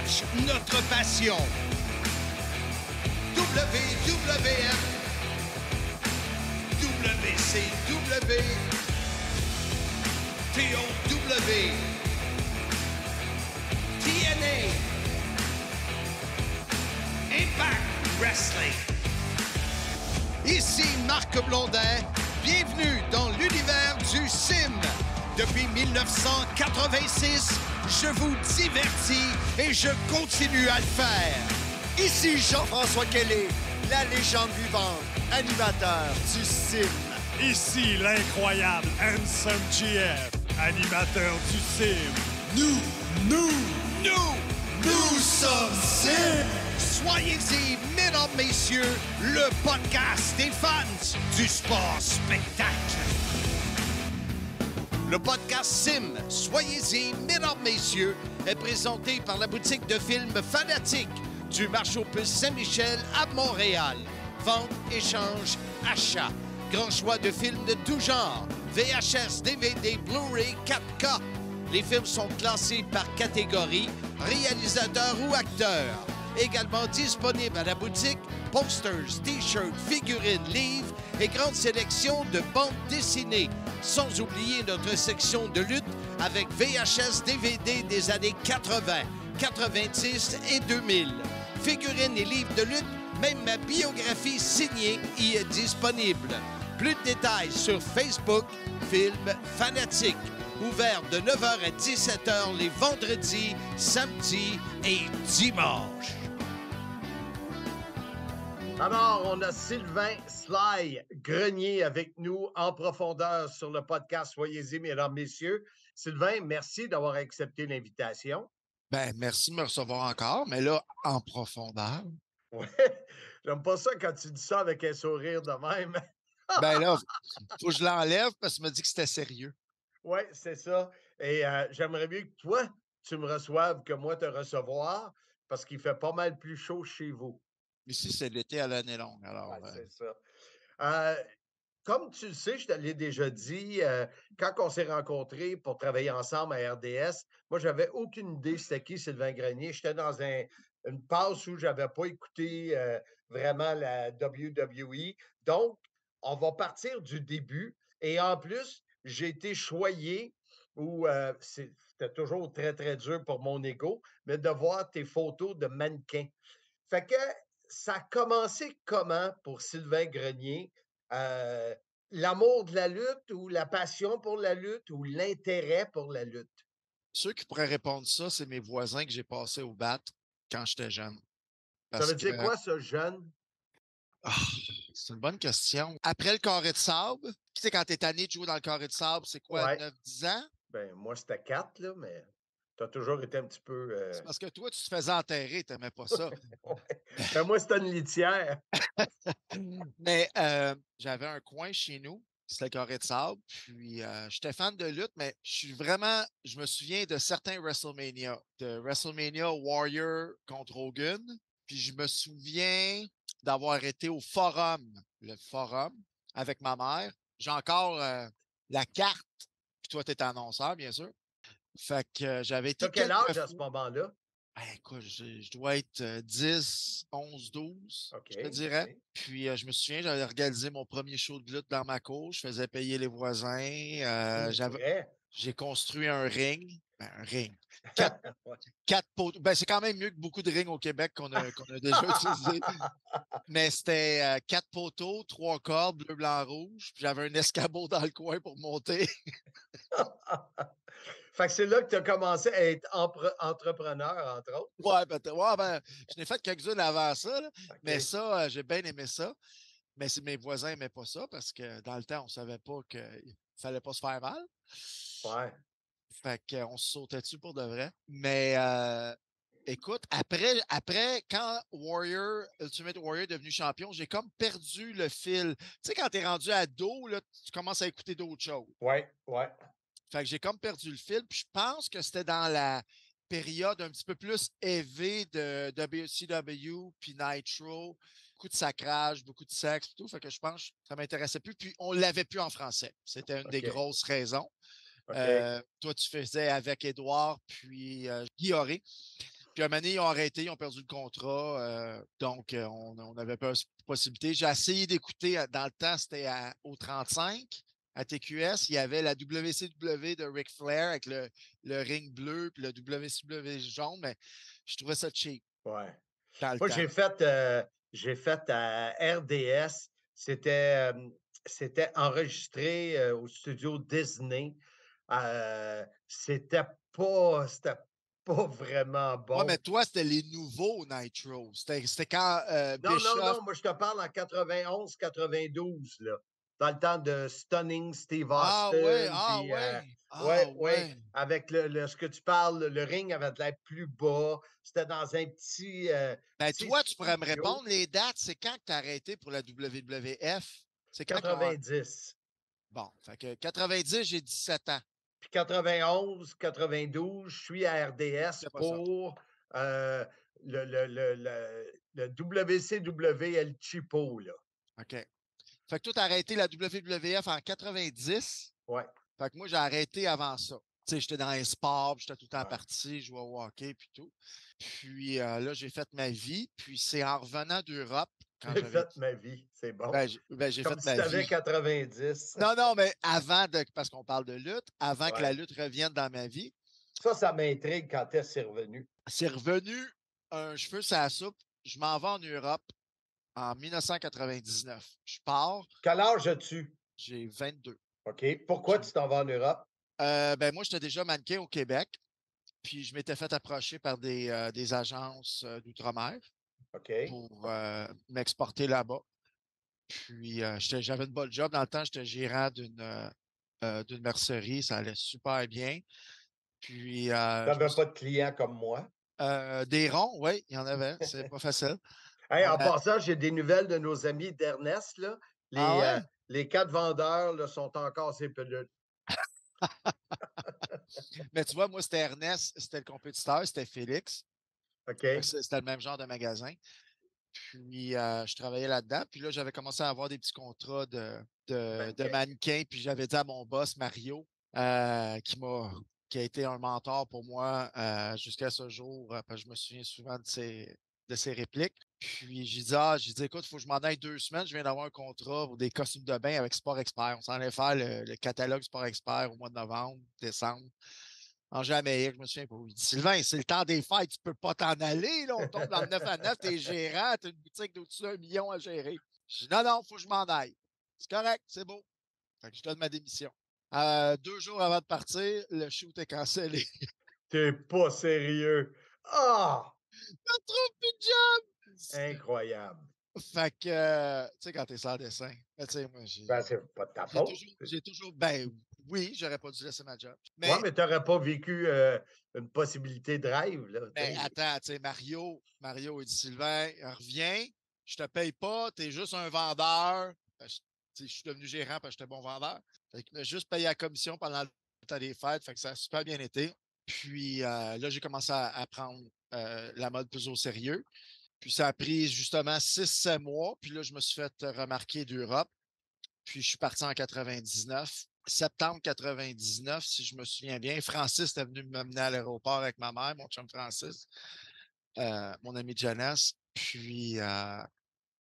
match, notre passion. WWF, WCW, TOW, TNA, Impact Wrestling. Ici Marc Blondin, bienvenue dans l'univers du sim. Depuis 1986, je vous divertis et je continue à le faire. Ici Jean-François Kelly, la légende vivante, animateur du sim. Ici l'incroyable Handsome GF, animateur du sim. Nous sommes sim. Soyez-y, mesdames, messieurs, le podcast des fans du sport spectacle. Le podcast Sim, soyez-y, mesdames, messieurs, est présenté par la boutique de films Fanatique du marché aux puces Saint-Michel à Montréal. Vente, échange, achat. Grand choix de films de tout genre. VHS, DVD, Blu-ray, 4K. Les films sont classés par catégorie, réalisateur ou acteur. Également disponible à la boutique, posters, t-shirts, figurines, livres et grande sélection de bandes dessinées. Sans oublier notre section de lutte avec VHS, DVD des années 80, 90 et 2000. Figurines et livres de lutte, même ma biographie signée y est disponible. Plus de détails sur Facebook, Film Fanatique. Ouvert de 9h à 17h les vendredis, samedis et dimanches. Alors, on a Sylvain Sly Grenier avec nous en profondeur sur le podcast. Soyez-y, mesdames, messieurs. Sylvain, merci d'avoir accepté l'invitation. Ben, merci de me recevoir encore, mais là, en profondeur. Ouais, j'aime pas ça quand tu dis ça avec un sourire de même. Ben là, faut que je l'enlève parce que tu me dis que c'était sérieux. Oui, c'est ça. Et j'aimerais mieux que toi, tu me reçoives que moi te recevoir parce qu'il fait pas mal plus chaud chez vous. Ici, c'est l'été à l'année longue. Alors, Ouais, c'est ça. Comme tu le sais, je te l'ai déjà dit, quand on s'est rencontrés pour travailler ensemble à RDS, moi, j'avais aucune idée c'était qui Sylvain Grenier. J'étais dans une passe où je n'avais pas écouté vraiment la WWE. Donc, on va partir du début. Et en plus, j'ai été choyé où c'était toujours très, très dur pour mon ego, mais de voir tes photos de mannequins. Fait que ça a commencé comment pour Sylvain Grenier? L'amour de la lutte ou la passion pour la lutte ou l'intérêt pour la lutte? ceux qui pourraient répondre ça, c'est mes voisins que j'ai passés au bat quand j'étais jeune. Ça Parce veut que, dire quoi, ça, jeune? ah, c'est une bonne question. Après le carré de sable, tu sais, quand t'es tanné de jouer dans le carré de sable, c'est quoi, Ouais. 9-10 ans? Ben, moi, c'était 4, là, mais tu as toujours été un petit peu. C'est parce que toi, tu te faisais enterrer, t'aimais pas ça. Ben, moi, c'était une litière. Mais j'avais un coin chez nous, c'était le carré de sable. Puis j'étais fan de lutte, mais je me souviens de certains WrestleMania, de WrestleMania Warrior contre Hogan. Puis je me souviens d'avoir été au forum, le forum, avec ma mère. J'ai encore la carte. Puis toi, tu es annonceur, bien sûr. Fait que j'avais Tu été as quel quelques âge à ce fois. moment-là? Ben, écoute, je dois être 10, 11, 12, OK, je te dirais. OK. Puis, je me souviens, j'avais organisé mon premier show de lutte dans ma cour. Je faisais payer les voisins. Pour vrai? J'ai construit un ring. Ben, un ring. Quatre, Ouais. quatre poteaux. Ben, c'est quand même mieux que beaucoup de rings au Québec qu'on a déjà utilisés. Mais c'était 4 poteaux, 3 cordes, bleu, blanc, rouge. Puis j'avais un escabeau dans le coin pour monter. Fait que c'est là que tu as commencé à être entrepreneur, entre autres. Ouais, je n'ai fait quelques-unes avant ça, là. Mais OK. ça, j'ai bien aimé ça. Mais mes voisins n'aimaient pas ça parce que dans le temps, on ne savait pas qu'il fallait pas se faire mal. Ouais. Fait qu'on se sautait dessus pour de vrai. Mais écoute, quand Ultimate Warrior est devenu champion, j'ai comme perdu le fil. Tu sais, quand tu es rendu ado, là, tu commences à écouter d'autres choses. Ouais, ouais. Fait que j'ai comme perdu le fil. Puis je pense que c'était dans la période un petit peu plus élevée de WCW puis Nitro. Beaucoup de sacrage, beaucoup de sexe et tout. Fait que je pense que ça m'intéressait plus. Puis on l'avait plus en français. C'était une des OK. grosses raisons. OK. Toi, tu faisais avec Édouard puis Guy Auré. Puis à un moment donné, ils ont arrêté, ils ont perdu le contrat. Donc, on n'avait pas de possibilité. J'ai essayé d'écouter, dans le temps, c'était au 35, à TQS. Il y avait la WCW de Ric Flair avec le ring bleu puis le WCW jaune, mais je trouvais ça cheap Ouais. dans le Moi, temps. j'ai fait à RDS. C'était enregistré au studio Disney. C'était pas vraiment Ouais, mais bon. toi, c'était les nouveaux Nitro. C'était quand Non, non, Bischoff. non, moi je te parle en 91, 92, là. Dans le temps de Stunning Steve Ah ouais, Austin, ah puis ouais, ah ouais, ouais, ouais. avec ce que tu parles, le ring avait de l'air plus bas. C'était dans un Ben, petit toi, tu pourrais me studio. répondre les dates. C'est quand que tu as arrêté pour la WWF? C'est quand qu'on. 90. Bon, fait que 90, j'ai 17 ans. Puis 91, 92, je suis à RDS C'est pas ça. pour euh, le WCW El Chipo, là. OK. Fait que toi, tu as arrêté la WWF en 90. Ouais, Fait que moi, j'ai arrêté avant ça. Tu sais, j'étais dans les sports, puis j'étais tout le temps ouais. parti, je jouais au hockey, puis tout. Puis là, j'ai fait ma vie. Puis c'est en revenant d'Europe, quand J'ai j'avais. fait ma vie, c'est bon. Ben, j'ai Comme fait si ma tu avais vie. 90. Non, non, mais avant de. Parce qu'on parle de lutte, avant que la Ouais. lutte revienne dans ma vie, Ça m'intrigue quand est-ce que c'est revenu. c'est revenu un cheveu sur la soupe. Je m'en vais en Europe en 1999. Je pars, Quel âge as-tu? j'ai 22. OK. Pourquoi tu t'en vas en Europe? Ben moi, j'étais déjà mannequin au Québec, puis je m'étais fait approcher par des agences d'outre-mer OK. pour m'exporter là-bas. Puis j'avais une bonne job. Dans le temps, j'étais gérant d'une mercerie. Ça allait super bien. Puis Tu je me n'avais suis- pas de clients comme moi. des ronds, oui, il y en avait. C'est pas facile. Hey, On en a- passant, j'ai des nouvelles de nos amis d'Ernest, là. Ah ouais? Les 4 vendeurs là, sont encore ces peluches. Mais tu vois, moi, c'était Ernest, c'était le compétiteur, c'était Félix. Fait que OK? c'était le même genre de magasin. Puis, je travaillais là-dedans. Puis là, j'avais commencé à avoir des petits contrats de Mannequin. mannequin. Puis, j'avais dit à mon boss, Mario, qui a été un mentor pour moi jusqu'à ce jour, parce que je me souviens souvent de ses répliques. Puis, j'ai dit, écoute, il faut que je m'en aille 2 semaines. Je viens d'avoir un contrat pour des costumes de bain avec Sport Expert. On s'en allait faire le catalogue Sport Expert au mois de novembre, décembre. En Jamaïque, je me souviens pas. Il dit, Sylvain, c'est le temps des fêtes, tu peux pas t'en aller, là. On tombe dans le 9 à 9, t'es gérant, t'as une boutique d'au-dessus d'1 million à gérer. Je dis, non, non, faut que je m'en aille. C'est correct, c'est beau. Fait que je donne ma démission. 2 jours avant de partir, le shoot est cancellé. T'es pas sérieux. Ah! Je trouve plus de job! Incroyable. Fait que, tu sais, quand t'es sans dessin, tu sais, moi, Ben, c'est pas de ta j'ai faute. toujours, ben oui, j'aurais pas dû laisser ma job. Ouais, mais tu n'aurais pas vécu une possibilité de rêve, là. Mais attends, tu sais, Mario, il dit Sylvain, reviens, je te paye pas, tu es juste un vendeur. Je suis devenu gérant parce que j'étais bon vendeur. Fait qu'il m'a juste payé la commission pendant le temps des fêtes, fait que ça a super bien été. Puis là, j'ai commencé à prendre la mode plus au sérieux. Puis ça a pris justement 6-7 mois. Puis là, je me suis fait remarquer d'Europe. Puis je suis parti en 99. Septembre 99, si je me souviens bien. Francis est venu m'amener à l'aéroport avec ma mère, mon chum Francis, mon ami de jeunesse. Puis je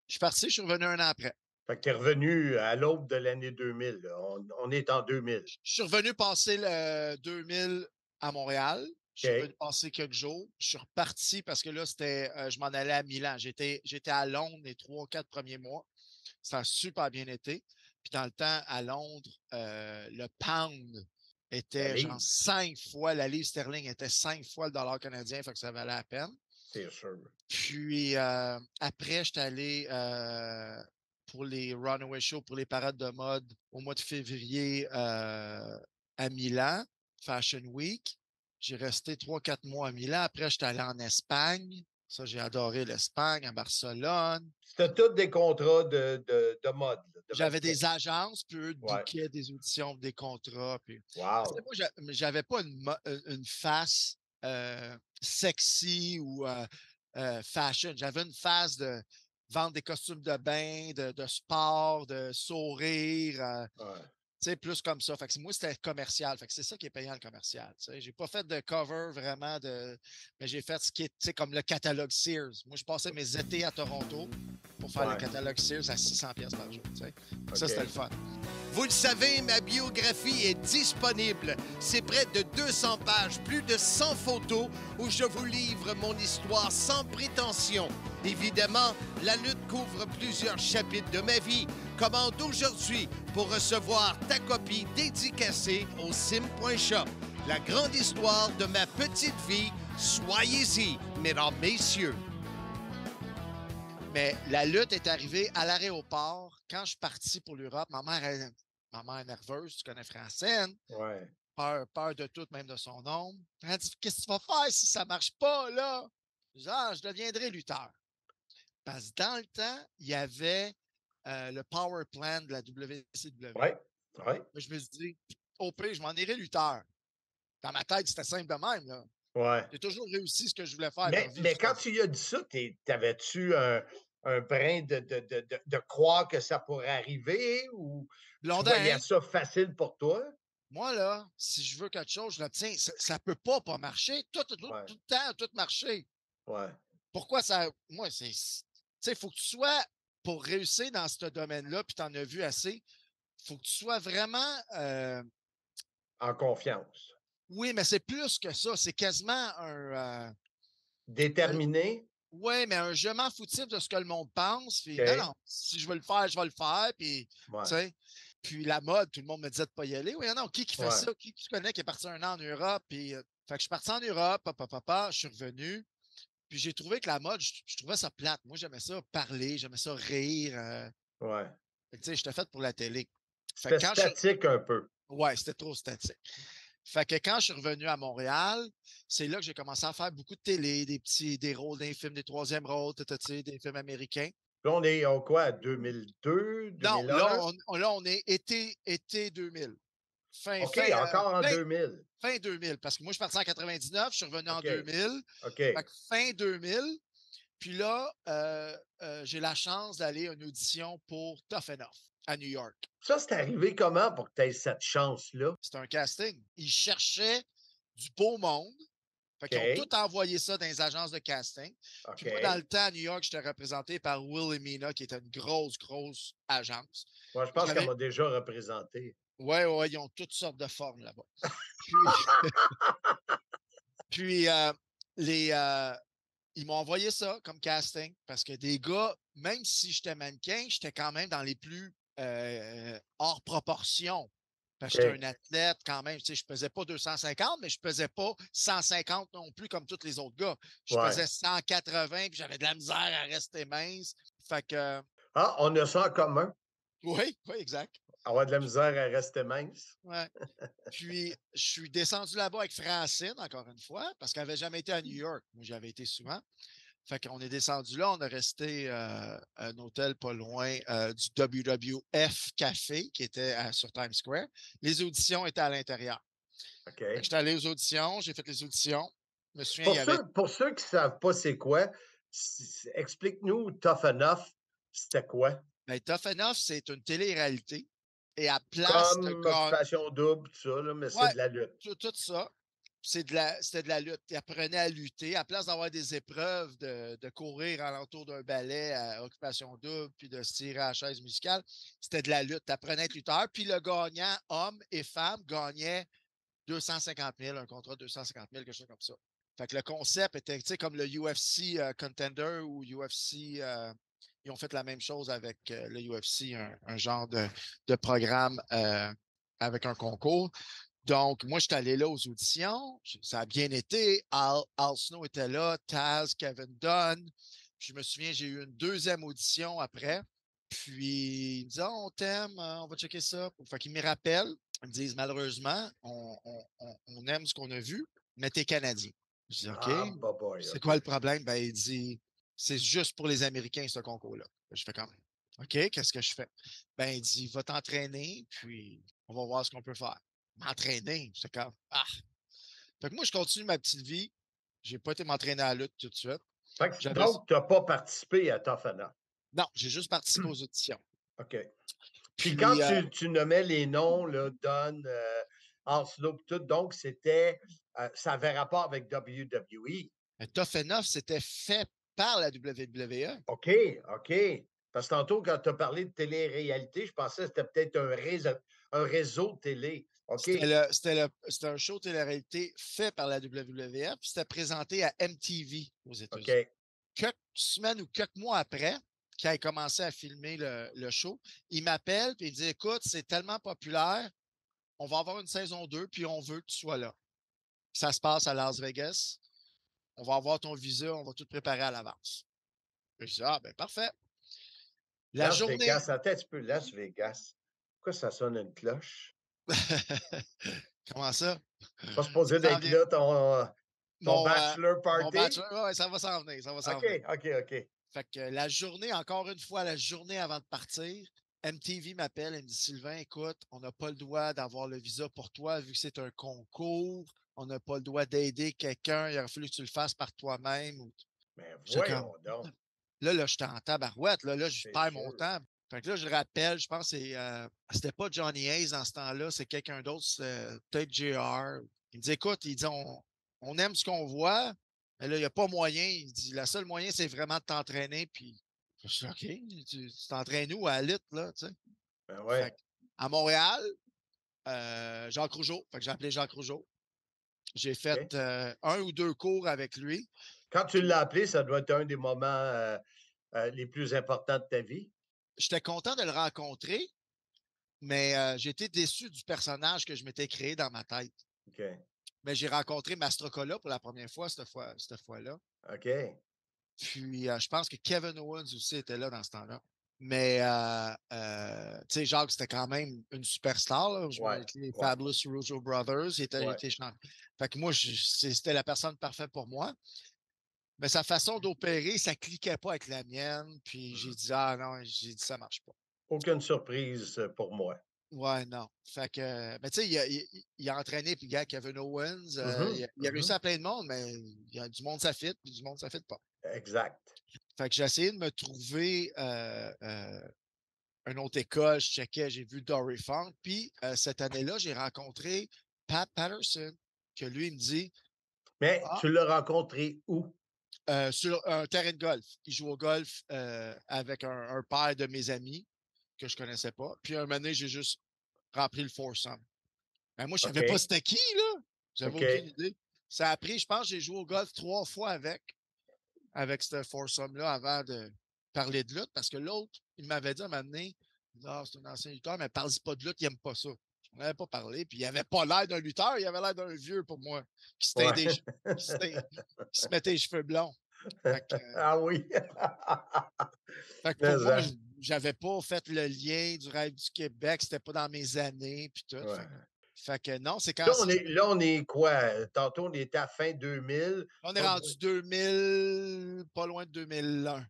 suis parti, je suis revenu un an après. Fait que tu es revenu à l'aube de l'année 2000. Là. On est en 2000. Je suis revenu passer le 2000 à Montréal. Je suis OK. revenu passer quelques jours. Je suis reparti parce que là, je m'en allais à Milan. J'étais à Londres les 3 ou 4 premiers mois. Ça a super bien été. Puis dans le temps, à Londres, le pound était genre 5 fois, la livre sterling était 5 fois le dollar canadien, fait que ça valait la peine. C'est sûr. Puis après, j'étais allé pour les Runaway Shows, pour les parades de mode au mois de février à Milan, Fashion Week. J'ai resté 3-4 mois à Milan. Après, j'étais allé en Espagne. Ça, j'ai adoré l'Espagne, à Barcelone. C'était tous des contrats de mode. J'avais des agences, puis eux Ouais. bookaient des auditions, des contrats. Puis... Wow. Moi, j'avais pas une face sexy ou fashion. J'avais une face de vendre des costumes de bain, de sport, de sourire. Ouais. sais, plus comme ça. Fait que moi, c'était commercial. Fait que c'est ça qui est payant, le commercial. Tu sais, j'ai pas fait de cover vraiment mais j'ai fait ce qui est, tu sais, comme le catalogue Sears. Moi, je passais mes étés à Toronto pour faire le catalogue Sears à 600 pièces par jour. Tu sais. Ça, c'était le fun. Vous le savez, ma biographie est disponible. C'est près de 200 pages, plus de 100 photos où je vous livre mon histoire sans prétention. Évidemment, la lutte couvre plusieurs chapitres de ma vie. Commande aujourd'hui pour recevoir ta copie dédicacée au sim.shop. La grande histoire de ma petite vie, soyez-y, mesdames, messieurs. Mais la lutte est arrivée à l'aéroport quand je suis parti pour l'Europe. Ma mère est nerveuse, tu connais Francine. Ouais. Peur de tout, même de son nom. Elle a dit, qu'est-ce que tu vas faire si ça ne marche pas, là? Je dis, je deviendrai lutteur. Parce que dans le temps, il y avait le power plan de la WCW. Ouais. Je me suis dit, au pire, je m'en irai lutteur. Dans ma tête, c'était simple de même, là. Ouais. J'ai toujours réussi ce que je voulais faire. Mais quand tu lui as dit ça, t'avais-tu un brin de croire que ça pourrait arriver ou tu voyais ça facile pour toi? Moi, là, si je veux quelque chose, je l'obtiens. Ça peut pas marcher. Tout le temps, tout marcher. Ouais. Pourquoi ça. Moi, c'est. Tu sais, il faut que tu sois, pour réussir dans ce domaine-là, puis tu en as vu assez, il faut que tu sois vraiment. En confiance. Oui, mais c'est plus que ça. C'est quasiment un. Déterminé? Oui, mais un je m'en foutif de ce que le monde pense. Puis, non, si je veux le faire, je vais le faire. Puis, tu sais. Puis la mode, tout le monde me disait de ne pas y aller. Oui, non, qui fait ça? Qui tu connais qui est parti un an en Europe? Puis, fait que je suis parti en Europe, je suis revenu. Puis j'ai trouvé que la mode, je trouvais ça plate. Moi, j'aimais ça parler, j'aimais ça rire. Ouais. Tu sais, j'étais fait pour la télé. C'était statique un peu. Ouais, c'était trop statique. Fait que quand je suis revenu à Montréal, c'est là que j'ai commencé à faire beaucoup de télé, des rôles, des films, des troisième rôles, des films américains. Là, on est en quoi, 2002, 2001? Non, là, on est été 2000. OK, encore en 2000. Fin 2000, parce que moi, je suis parti en 99, je suis revenu en 2000. OK. Fait que fin 2000. Puis là, j'ai la chance d'aller à une audition pour Tough Enough à New York. Ça, c'est arrivé comment pour que tu aies cette chance-là? C'était un casting. Ils cherchaient du beau monde. Fait qu'ils ont tout envoyé ça dans les agences de casting. Puis moi, dans le temps, à New York, j'étais représenté par Will et Mina, qui était une grosse agence. Moi, je pense qu'elle m'a déjà représenté. Oui, ils ont toutes sortes de formes là-bas. Puis ils m'ont envoyé ça comme casting parce que des gars, même si j'étais mannequin, j'étais quand même dans les plus hors proportion. Parce que j'étais un athlète quand même. Tu sais, je ne pesais pas 250, mais je ne pesais pas 150 non plus comme tous les autres gars. Je pesais 180 puis j'avais de la misère à rester mince. Fait que. Ah, on a ça en commun. Oui, exact. Avoir de la misère à rester mince. Ouais. Puis, je suis descendu là-bas avec Francine, encore une fois, parce qu'elle n'avait jamais été à New York. Moi, j'avais été souvent. Fait qu'on est descendu là, on a resté à un hôtel pas loin du WWF Café, qui était sur Times Square. Les auditions étaient à l'intérieur. OK. J'étais allé aux auditions, j'ai fait les auditions. Je me souviens, pour ceux qui ne savent pas c'est quoi, explique-nous Tough Enough, c'était quoi? Ben, Tough Enough, c'est une télé-réalité. Et à place comme Occupation Double, tout ça, là, mais c'est de la lutte. Tout ça. C'était de la lutte. Ils apprenaient à lutter. À place d'avoir des épreuves de courir alentour d'un ballet à Occupation Double puis de se tirer à la chaise musicale, c'était de la lutte. Tu apprenais à être lutteur. Puis le gagnant, homme et femme, gagnait 250 000, un contrat de 250 000, quelque chose comme ça. Fait que le concept était, tu sais, comme le UFC Contender ou UFC... ils ont fait la même chose avec le UFC, un genre de programme avec un concours. Donc, moi, je suis allé là aux auditions. Ça a bien été. Al Snow était là, Taz, Kevin Dunn. Puis, je me souviens, j'ai eu une deuxième audition après. Puis, ils me disent, on t'aime, on va checker ça. Fait qu'ils me rappellent. Ils me disent, malheureusement, on aime ce qu'on a vu, mais t'es Canadien. Je dis, OK. C'est quoi le problème? Ben, il dit, c'est juste pour les Américains, ce concours-là. Je fais comme, OK, qu'est-ce que je fais? Ben, il dit, va t'entraîner, puis on va voir ce qu'on peut faire. M'entraîner, c'est comme, Fait que moi, je continue ma petite vie. J'ai pas été m'entraîner à la lutte tout de suite. Donc, tu n'as pas participé à Tough Enough? Non, j'ai juste participé aux auditions. OK. Puis quand tu nommais les noms, là, Don, Oslo, tout, donc c'était, ça avait rapport avec WWE. Tough Enough, c'était fait par la WWE. OK. Parce que tantôt, quand tu as parlé de télé-réalité, je pensais que c'était peut-être un réseau de télé. OK. C'était un show télé-réalité fait par la WWF, puis c'était présenté à MTV aux États-Unis. OK. Quelques semaines ou quelques mois après, quand il commençait à filmer le show, il m'appelle et il dit écoute, c'est tellement populaire, on va avoir une saison 2, puis on veut que tu sois là. Ça se passe à Las Vegas. On va avoir ton visa, on va tout préparer à l'avance. Je dis ah, ben parfait. Las Vegas, attends un petit peu, Las Vegas. Pourquoi ça sonne une cloche? Comment ça? Pas supposé d'être là, ton bachelor party? Mon bachelor, ouais, ça va s'en venir. OK. Fait que la journée, encore une fois, la journée avant de partir, MTV m'appelle et me dit Sylvain, écoute, on n'a pas le droit d'avoir le visa pour toi vu que c'est un concours. On n'a pas le droit d'aider quelqu'un. Il aurait fallu que tu le fasses par toi-même. Mais voyons donc. Là, je suis en tabarouette. Là, je perds mon temps. Fait que là, je le rappelle, je pense que c'était pas Johnny Hayes dans ce temps-là, c'est quelqu'un d'autre, peut-être JR. Il me dit écoute, il dit on aime ce qu'on voit, mais là, il n'y a pas moyen. Il dit le seul moyen, c'est vraiment de t'entraîner. Puis je suis OK, tu t'entraînes où à Elite, là, tu sais? Ben ouais. Fait à Montréal, Jacques Rougeau. Fait que j'ai appelé Jacques Rougeau. J'ai fait 1 ou 2 cours avec lui. Quand tu l'as appelé, ça doit être un des moments les plus importants de ta vie. J'étais content de le rencontrer, mais j'ai été déçu du personnage que je m'étais créé dans ma tête. OK. Mais j'ai rencontré Mastrocola pour la première fois cette fois-là. OK. Puis je pense que Kevin Owens aussi était là dans ce temps-là. Mais tu sais, Jacques, c'était quand même une superstar. Là. Les Fabulous Rougeau Brothers, il était champion. Fait que moi, c'était la personne parfaite pour moi. Mais sa façon d'opérer, ça ne cliquait pas avec la mienne. Puis j'ai dit, ah non, ça ne marche pas. Aucune surprise pour moi. Ouais, non. Fait que, mais tu sais, il a entraîné, puis gars, Kevin Owens, il a réussi à plein de monde, mais il y a du monde, ça fit, puis du monde, ça fit pas. Exact. Fait que j'ai essayé de me trouver une autre école, je checkais, j'ai vu Dory Funk, puis cette année-là, j'ai rencontré Pat Patterson, que lui, il me dit... Mais tu l'as rencontré où? Sur un terrain de golf. Il joue au golf avec un père de mes amis que je connaissais pas. Puis un moment donné, j'ai juste rempli le foursome. Mais moi, je savais pas c'était qui, là. J'avais aucune idée. Ça a pris, je pense, j'ai joué au golf 3 fois avec ce foursome-là avant de parler de lutte, parce que l'autre, il m'avait dit à un moment donné, c'est un ancien lutteur, mais parle pas de lutte, il aime pas ça. On n'avait pas parlé, puis il avait pas l'air d'un lutteur, il avait l'air d'un vieux pour moi, qui se mettait les cheveux blonds. Ah oui! Fait que pour moi, j'avais pas fait le lien du rêve du Québec, c'était pas dans mes années, puis tout. Fait que non, c'est quand... Là, on est quoi? Tantôt, on était à fin 2000. On est rendu 2000, pas loin de 2001.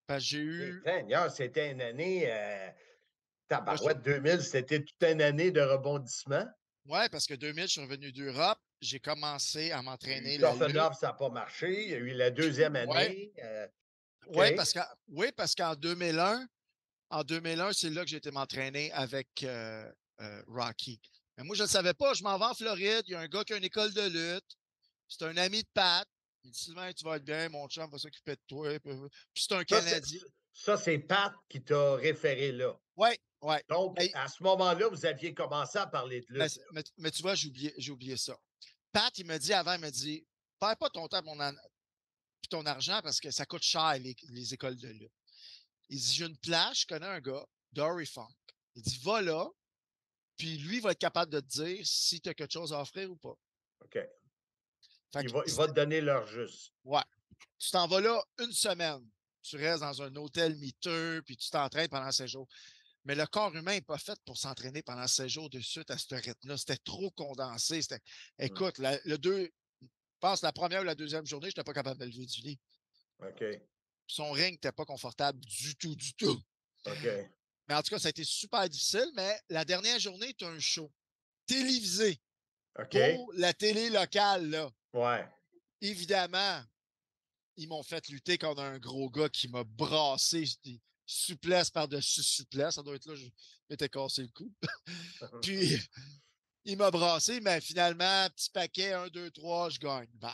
Parce que j'ai eu... C'était une année... Tabarouette, 2000, c'était toute une année de rebondissement. Oui, parce que 2000, je suis revenu d'Europe. J'ai commencé à m'entraîner. Tough Enough, ça n'a pas marché. Il y a eu la deuxième année. Oui, parce qu'en 2001, c'est là que j'ai été m'entraîner avec Rocky. Mais moi, je ne le savais pas. Je m'en vais en Floride. Il y a un gars qui a une école de lutte. C'est un ami de Pat. Il dit Sylvain, tu vas être bien, mon chum va s'occuper de toi. Puis c'est un Canadien. Ça, c'est Pat qui t'a référé là. Oui. Donc, à ce moment-là, vous aviez commencé à parler de lutte. Mais tu vois, j'ai oublié ça. Pat, il me dit avant, perds pas ton temps et ton argent parce que ça coûte cher, les écoles de lutte. Il dit, j'ai une place, je connais un gars, Dory Funk. Il dit, va là, puis lui va être capable de te dire si tu as quelque chose à offrir ou pas. OK. Il va te donner l'heure juste. Ouais. Tu t'en vas là une semaine. Tu restes dans un hôtel miteux, puis tu t'entraînes pendant 16 jours. Mais le corps humain n'est pas fait pour s'entraîner pendant 16 jours de suite à ce rythme-là. C'était trop condensé. Écoute, je pense la première ou la deuxième journée, je n'étais pas capable de lever du lit. OK. Son ring n'était pas confortable du tout. OK. Mais en tout cas, ça a été super difficile. Mais la dernière journée est un show télévisé pour la télé locale. Là. Ouais. Évidemment, ils m'ont fait lutter contre un gros gars qui m'a brassé. souplesse par-dessus souplesse. Ça doit être là, je m'étais cassé le cou. Puis, il m'a brassé, mais finalement, petit paquet, 1, 2, 3, je gagne. Bah.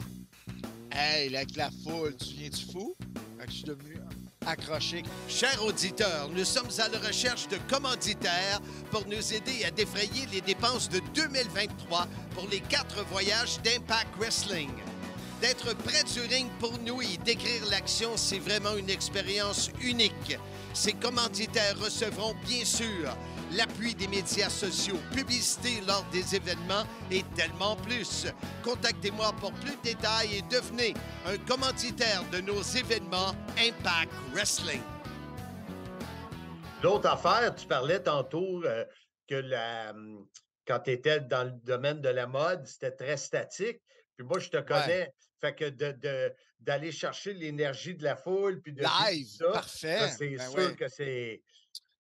Hey, avec la foule, tu viens-tu fou? Fait que je suis devenu accroché. Chers auditeurs, nous sommes à la recherche de commanditaires pour nous aider à défrayer les dépenses de 2023 pour les 4 voyages d'Impact Wrestling. D'être près du ring pour nous et décrire l'action, c'est vraiment une expérience unique. Ces commanditaires recevront bien sûr l'appui des médias sociaux, publicité lors des événements et tellement plus. Contactez-moi pour plus de détails et devenez un commanditaire de nos événements Impact Wrestling. L'autre affaire, tu parlais tantôt que quand tu étais dans le domaine de la mode, c'était très statique. Puis moi, je te connais. Fait que d'aller chercher l'énergie de la foule puis de live, ça, parfait. c'est sûr que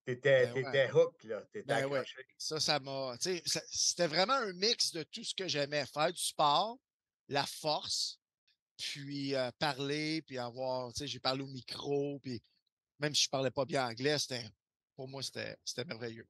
t'étais hook, là. T'étais accroché. Ça m'a... C'était vraiment un mix de tout ce que j'aimais. Faire du sport, la force, puis parler, puis avoir... J'ai parlé au micro, puis même si je parlais pas bien anglais, pour moi, c'était merveilleux.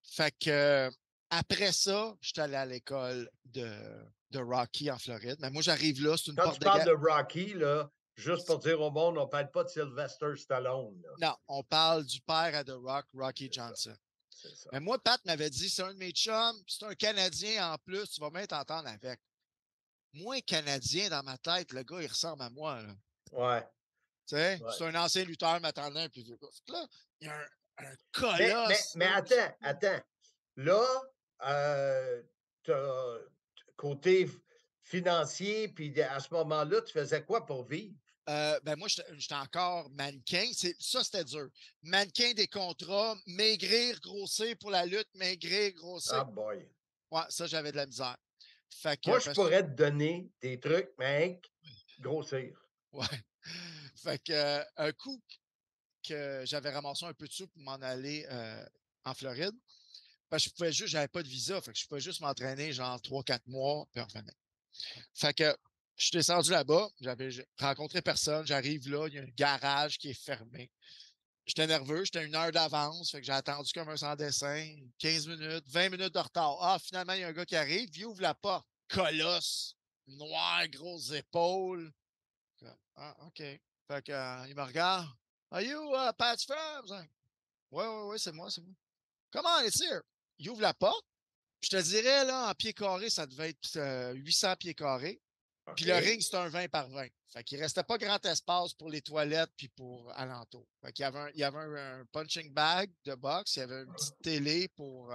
Fait que après ça, je suis allé à l'école de Rocky en Floride. Mais moi, j'arrive là, c'est une porte de... Quand tu parles de Rocky, là, juste pour dire au monde, on ne parle pas de Sylvester Stallone. Là. Non, on parle du père à The Rock, Rocky Johnson. C'est ça. Mais moi, Pat m'avait dit, c'est un de mes chums, c'est un Canadien en plus, tu vas bien t'entendre avec. Moi, Canadien, dans ma tête, le gars, il ressemble à moi. Là. Ouais. Tu sais, c'est un ancien lutteur m'attendant un plus vieux gars. Là, il y a un colosse. Mais attends. Là, côté financier, puis à ce moment-là, tu faisais quoi pour vivre? Moi, j'étais encore mannequin. Ça, c'était dur. Mannequin des contrats, maigrir, grossir pour la lutte, maigrir, grossir. Ah boy. Ouais, ça, j'avais de la misère. Fait que, moi, je pourrais te donner des trucs, mais grossir. Ouais. Fait que un coup que j'avais ramassé un peu de sous pour m'en aller en Floride, parce que j'avais pas de visa, fait que je pouvais juste m'entraîner genre 3-4 mois, puis revenir. Fait que je suis descendu là-bas, j'avais rencontré personne, j'arrive là, il y a un garage qui est fermé. J'étais nerveux, j'étais 1 heure d'avance, fait que j'ai attendu comme un sans dessin, 15 minutes, 20 minutes de retard. Ah, finalement, il y a un gars qui arrive, il ouvre la porte, colosse, noir, grosses épaules. Ah, OK. Fait que, il me regarde. Are you Pat Fram? Ouais, c'est moi. Come on, it's here. Il ouvre la porte. Je te dirais, là, en pieds carrés, ça devait être 800 pieds carrés. Okay. Puis le ring, c'est un 20 par 20. Fait qu'il restait pas grand espace pour les toilettes puis pour alentour. Fait qu'il y avait un punching bag de boxe. Il y avait une petite télé pour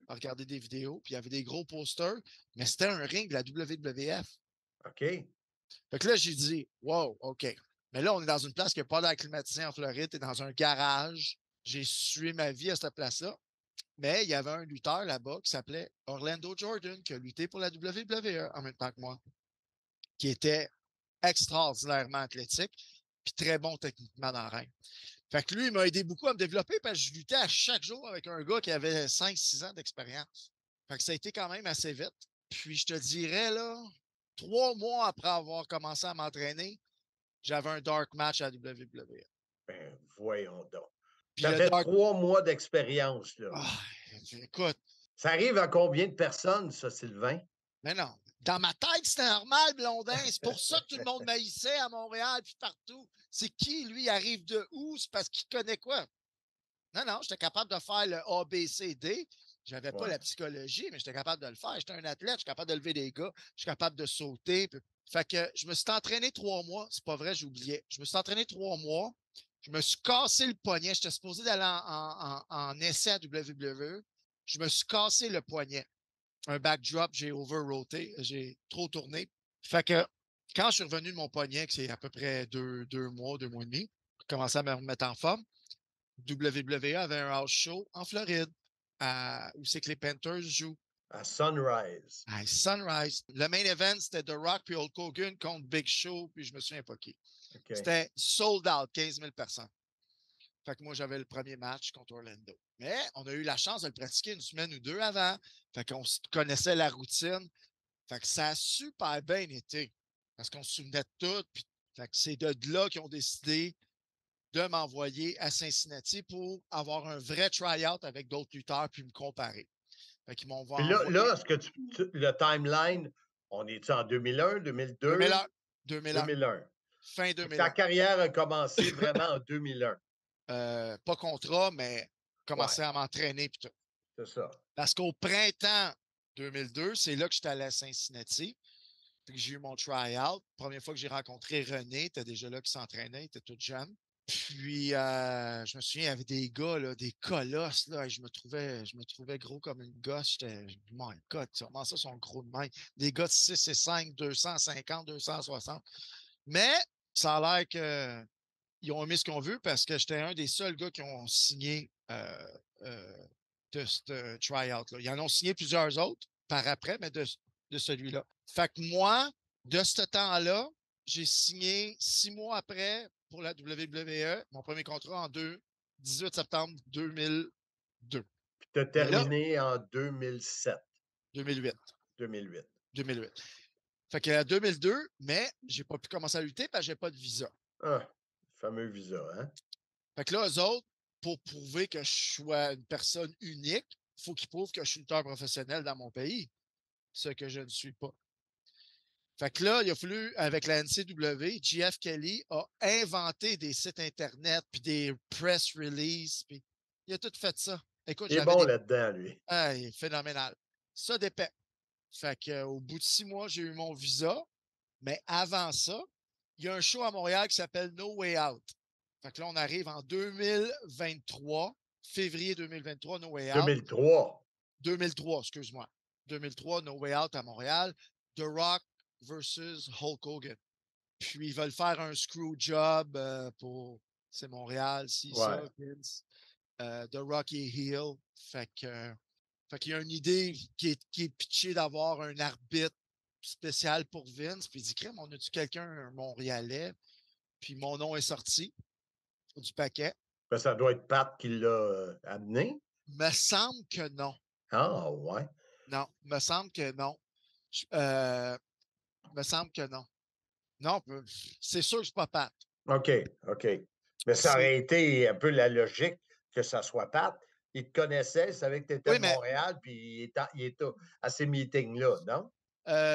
regarder des vidéos. Puis il y avait des gros posters. Mais c'était un ring de la WWF. OK. Fait que là, j'ai dit, wow, OK. Mais là, on est dans une place qui n'a pas d'air climatisé en Floride. Tu es dans un garage. J'ai sué ma vie à cette place-là. Mais il y avait un lutteur là-bas qui s'appelait Orlando Jordan, qui a lutté pour la WWE en même temps que moi, qui était extraordinairement athlétique puis très bon techniquement dans le ring. Fait que lui, il m'a aidé beaucoup à me développer parce que je luttais à chaque jour avec un gars qui avait 5-6 ans d'expérience. Fait que ça a été quand même assez vite. Puis je te dirais, là, 3 mois après avoir commencé à m'entraîner, j'avais un dark match à la WWE. Ben, voyons donc. Ça fait 3 mois d'expérience, là. Ah, écoute. Ça arrive à combien de personnes, ça, Sylvain? Mais non. Dans ma tête, c'était normal, Blondin. C'est pour ça que tout le monde m'haïssait à Montréal puis partout. C'est qui, lui, il arrive de où? C'est parce qu'il connaît quoi? Non, j'étais capable de faire le ABCD. J'avais pas la psychologie, mais j'étais capable de le faire. J'étais un athlète, je suis capable de lever des gars, je suis capable de sauter. Fait que je me suis entraîné 3 mois. C'est pas vrai, j'oubliais. Je me suis entraîné 3 mois. Je me suis cassé le poignet. J'étais supposé d'aller en essai à WWE. Je me suis cassé le poignet. Un backdrop, j'ai over-roté. J'ai trop tourné. Fait que quand je suis revenu de mon poignet, que c'est à peu près 2 mois, 2 mois et demi, j'ai commencé à me remettre en forme. WWE avait un house show en Floride, où c'est que les Panthers jouent. À Sunrise. À Sunrise. Le main event, c'était The Rock puis Hulk Hogan contre Big Show, puis je me souviens pas qui. Okay. C'était sold out, 15 000 personnes. Fait que moi, j'avais le premier match contre Orlando. Mais on a eu la chance de le pratiquer 1 semaine ou 2 avant. Fait qu'on connaissait la routine. Fait que ça a super bien été. Parce qu'on se souvenait de tout. Puis, fait que c'est de là qu'ils ont décidé de m'envoyer à Cincinnati pour avoir un vrai try-out avec d'autres lutteurs puis me comparer. Fait qu'ils m'ont Puis là, est-ce que le timeline, on est en 2001, 2002? 2001. 2001. Fin 2001. Ta carrière a commencé vraiment en 2001. Pas contrat, mais commencer à m'entraîner puis tout. C'est ça. Parce qu'au printemps 2002, c'est là que j'étais allé à Cincinnati. Puis que j'ai eu mon try-out. Première fois que j'ai rencontré René, il était déjà là qui s'entraînait, il était tout jeune. Puis, je me souviens, il y avait des gars, là, des colosses, là, et je me trouvais gros comme une gosse. J'étais, my God, comment ça, sont gros de même? Des gars de 6 et 5, 250, 260. Mais, ça a l'air qu'ils ont aimé ce qu'on veut parce que j'étais un des seuls gars qui ont signé de ce try-out-là. Ils en ont signé plusieurs autres par après, mais de celui-là. Fait que moi, de ce temps-là, j'ai signé 6 mois après pour la WWE, mon premier contrat en 18 septembre 2002. Puis tu as terminé en 2007. 2008. 2008. 2008. Fait que 2002, mais j'ai pas pu commencer à lutter parce que j'ai pas de visa. Ah, le fameux visa, hein? Fait que là, eux autres, pour prouver que je sois une personne unique, il faut qu'ils prouvent que je suis lutteur professionnel dans mon pays. Ce que je ne suis pas. Fait que là, il a fallu, avec la NCW, JF Kelly a inventé des sites Internet, puis des press releases, puis il a tout fait ça. Écoute, il est bon là-dedans, lui. Ah, il est phénoménal. Ça dépend. Fait qu'au bout de 6 mois, j'ai eu mon visa, mais avant ça, il y a un show à Montréal qui s'appelle No Way Out. Fait que là, on arrive en 2023, février 2023, No Way Out. 2003, excuse-moi. 2003, No Way Out à Montréal. The Rock versus Hulk Hogan. Puis ils veulent faire un screw job pour. C'est Montréal, ça, Vince. The Rock est heel. Fait qu'il y a une idée qui est pitchée d'avoir un arbitre spécial pour Vince. Puis il dit, crème, on a-tu quelqu'un, un Montréalais? Puis mon nom est sorti du paquet. Ben, ça doit être Pat qui l'a amené. Me semble que non. Ah, ouais. Non, me semble que non. Me semble que non. Non, c'est sûr que c'est pas Pat. OK. Mais ça aurait été un peu la logique que ça soit Pat. Il te connaissait, il savait que tu étais de Montréal, puis il était à ces meetings-là, non?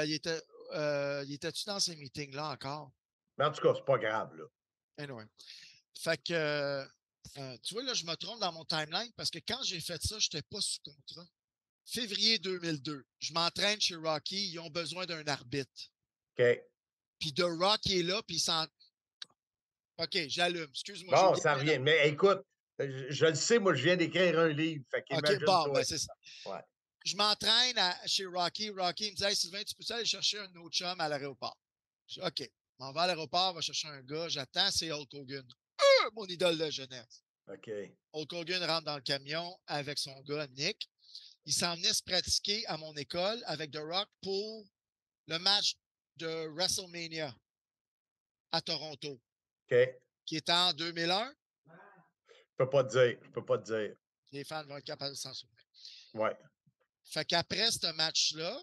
Il était-tu dans ces meetings-là encore? Mais en tout cas, c'est pas grave, là. Anyway. Fait que, tu vois, là, je me trompe dans mon timeline parce que quand j'ai fait ça, je n'étais pas sous contrat. Février 2002, je m'entraîne chez Rocky, ils ont besoin d'un arbitre. OK. Puis The Rock est là, puis il s'en... OK, j'allume. Excuse-moi. Bon, ça revient. Mais écoute, je le sais, moi, je viens d'écrire un livre. Fait OK, bon, ben c'est ça. Ouais. Je m'entraîne chez Rocky. Rocky me dit, hey, Sylvain, tu peux aller chercher un autre chum à l'aéroport? Je dis, OK. Je m'en vais à l'aéroport, va chercher un gars. J'attends, c'est Hulk Hogan. Mon idole de jeunesse. OK. Hulk Hogan rentre dans le camion avec son gars, Nick. Il s'en venait se pratiquer à mon école avec The Rock pour le match de WrestleMania à Toronto. OK. Qui était en 2001. Je peux pas te dire. Les fans vont être capables de s'en souvenir. Ouais. Fait qu'après ce match-là,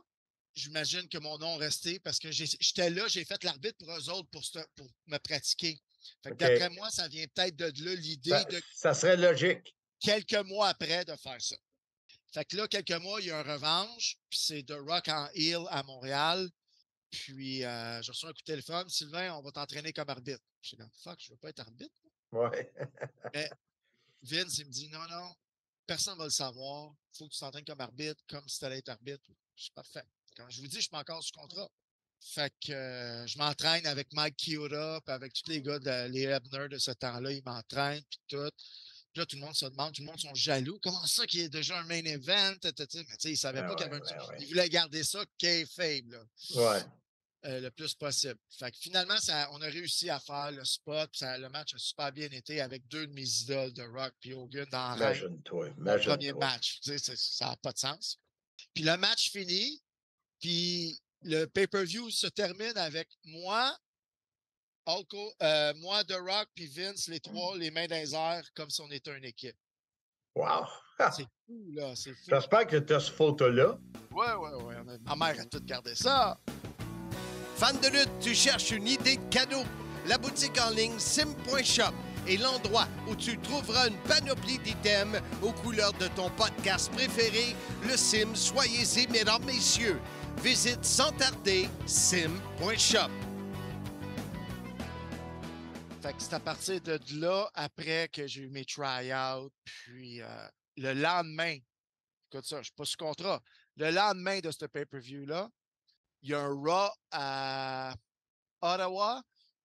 j'imagine que mon nom restait parce que j'étais là, j'ai fait l'arbitre pour eux autres pour me pratiquer. Fait que d'après moi, ça vient peut-être de là l'idée de... Ça serait logique. Quelques mois après de faire ça. Fait que là, quelques mois, il y a un revanche, puis c'est The Rock en heel à Montréal. Puis, j'ai reçu un coup de téléphone. Sylvain, on va t'entraîner comme arbitre. Je suis comme, fuck, je veux pas être arbitre. Ouais. Mais Vince, il me dit, non, personne ne va le savoir. Il faut que tu t'entraînes comme arbitre, comme si tu allais être arbitre. Je suis parfait. Quand je vous dis, je suis pas encore sous contrat. Fait que je m'entraîne avec Mike Chioda, puis avec tous les gars, les Ebner de ce temps-là, ils m'entraînent, puis tout. Puis là, tout le monde se demande, tout le monde sont jaloux. Comment ça qu'il y a déjà un main event? Mais tu sais, ils ne savaient pas qu'il y avait Ils voulaient garder ça kayfabe, là. Ouais. Le plus possible. Fait que finalement, on a réussi à faire le spot. Le match a super bien été avec deux de mes idoles de Rock et Hogan dans le premier match. Tu sais, ça n'a pas de sens. Puis le match finit, puis le pay-per-view se termine avec moi, The Rock puis Vince, les trois, les mains dans les airs, comme si on était une équipe. Wow! C'est fou, là. C'est fou. J'espère que tu as ce photo-là. Ouais. Ma mère a tout gardé ça. Fan de lutte, tu cherches une idée de cadeau? La boutique en ligne Sim.shop est l'endroit où tu trouveras une panoplie d'items aux couleurs de ton podcast préféré, le Sim. Soyez-y, mesdames, messieurs. Visite sans tarder sim.shop. Fait que c'est à partir de là, après que j'ai eu mes try-outs, puis le lendemain, écoute ça, je ne suis pas sous contrat, le lendemain de ce pay-per-view-là, il y a un Raw à Ottawa,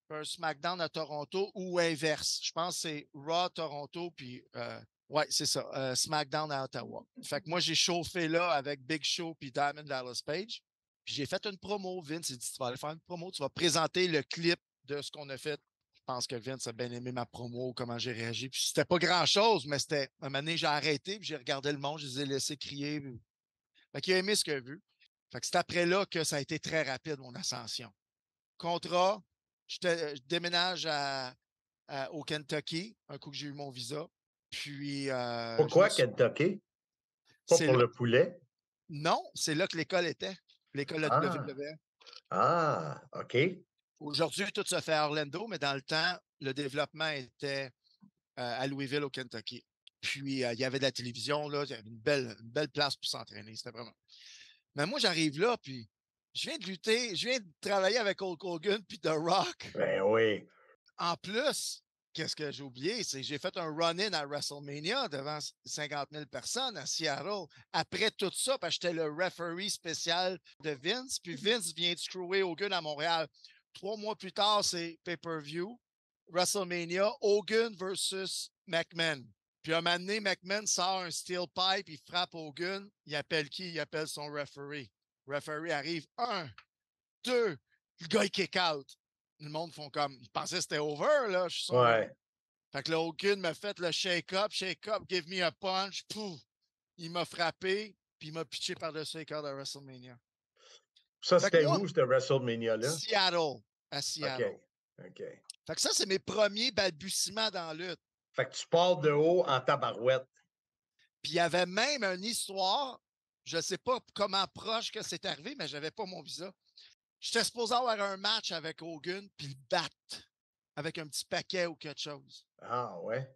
puis un SmackDown à Toronto ou inverse. Je pense que c'est Raw Toronto, puis ouais, c'est ça, SmackDown à Ottawa. Fait que moi, j'ai chauffé là avec Big Show puis Diamond Dallas Page. Puis j'ai fait une promo. Vince a dit, tu vas aller faire une promo, tu vas présenter le clip de ce qu'on a fait. Je pense que Vince a bien aimé ma promo, comment j'ai réagi. Puis c'était pas grand-chose, mais c'était, un moment donné, j'ai arrêté, puis j'ai regardé le monde, je les ai laissés crier. Fait qu'il a aimé ce qu'il a vu. Fait que c'est après là que ça a été très rapide, mon ascension. Contrat, je déménage au Kentucky, un coup que j'ai eu mon visa. Puis. Pourquoi Kentucky? Pas pour le poulet? Non, c'est là que l'école était. L'école de WWE. Ah, OK. Aujourd'hui, tout se fait à Orlando, mais dans le temps, le développement était à Louisville, au Kentucky. Puis, il y avait de la télévision, là, il y avait une belle place pour s'entraîner. C'était vraiment. Mais moi, j'arrive là, puis je viens de lutter, je viens de travailler avec Hulk Hogan puis The Rock. Ben oui. En plus, qu'est-ce que j'ai oublié? C'est que j'ai fait un run-in à WrestleMania devant 50 000 personnes à Seattle. Après tout ça, parce que j'étais le referee spécial de Vince, puis Vince vient de screwer Hogan à Montréal. 3 mois plus tard, c'est pay-per-view, WrestleMania, Hogan versus McMahon. Puis un moment donné, McMahon sort un steel pipe, il frappe Hogan, il appelle qui? Il appelle son referee. Le referee arrive, 1, 2, le gars, il kick out. Le monde font comme, ils pensaient que c'était over, là, je suis sûr. Ouais. Fait que là, Hogan m'a fait le shake-up, give me a punch, pouf! Il m'a frappé, puis il m'a pitché par-dessus les cordes à WrestleMania. Ça, c'était où, ce WrestleMania-là? Seattle, à Seattle. OK. Fait que ça, c'est mes premiers balbutiements dans la lutte. Fait que tu pars de haut en tabarouette. Puis il y avait même une histoire, je ne sais pas comment proche que c'est arrivé, mais je n'avais pas mon visa. J'étais supposé avoir un match avec Hogan, puis le battre avec un petit paquet ou quelque chose. Ah, ouais.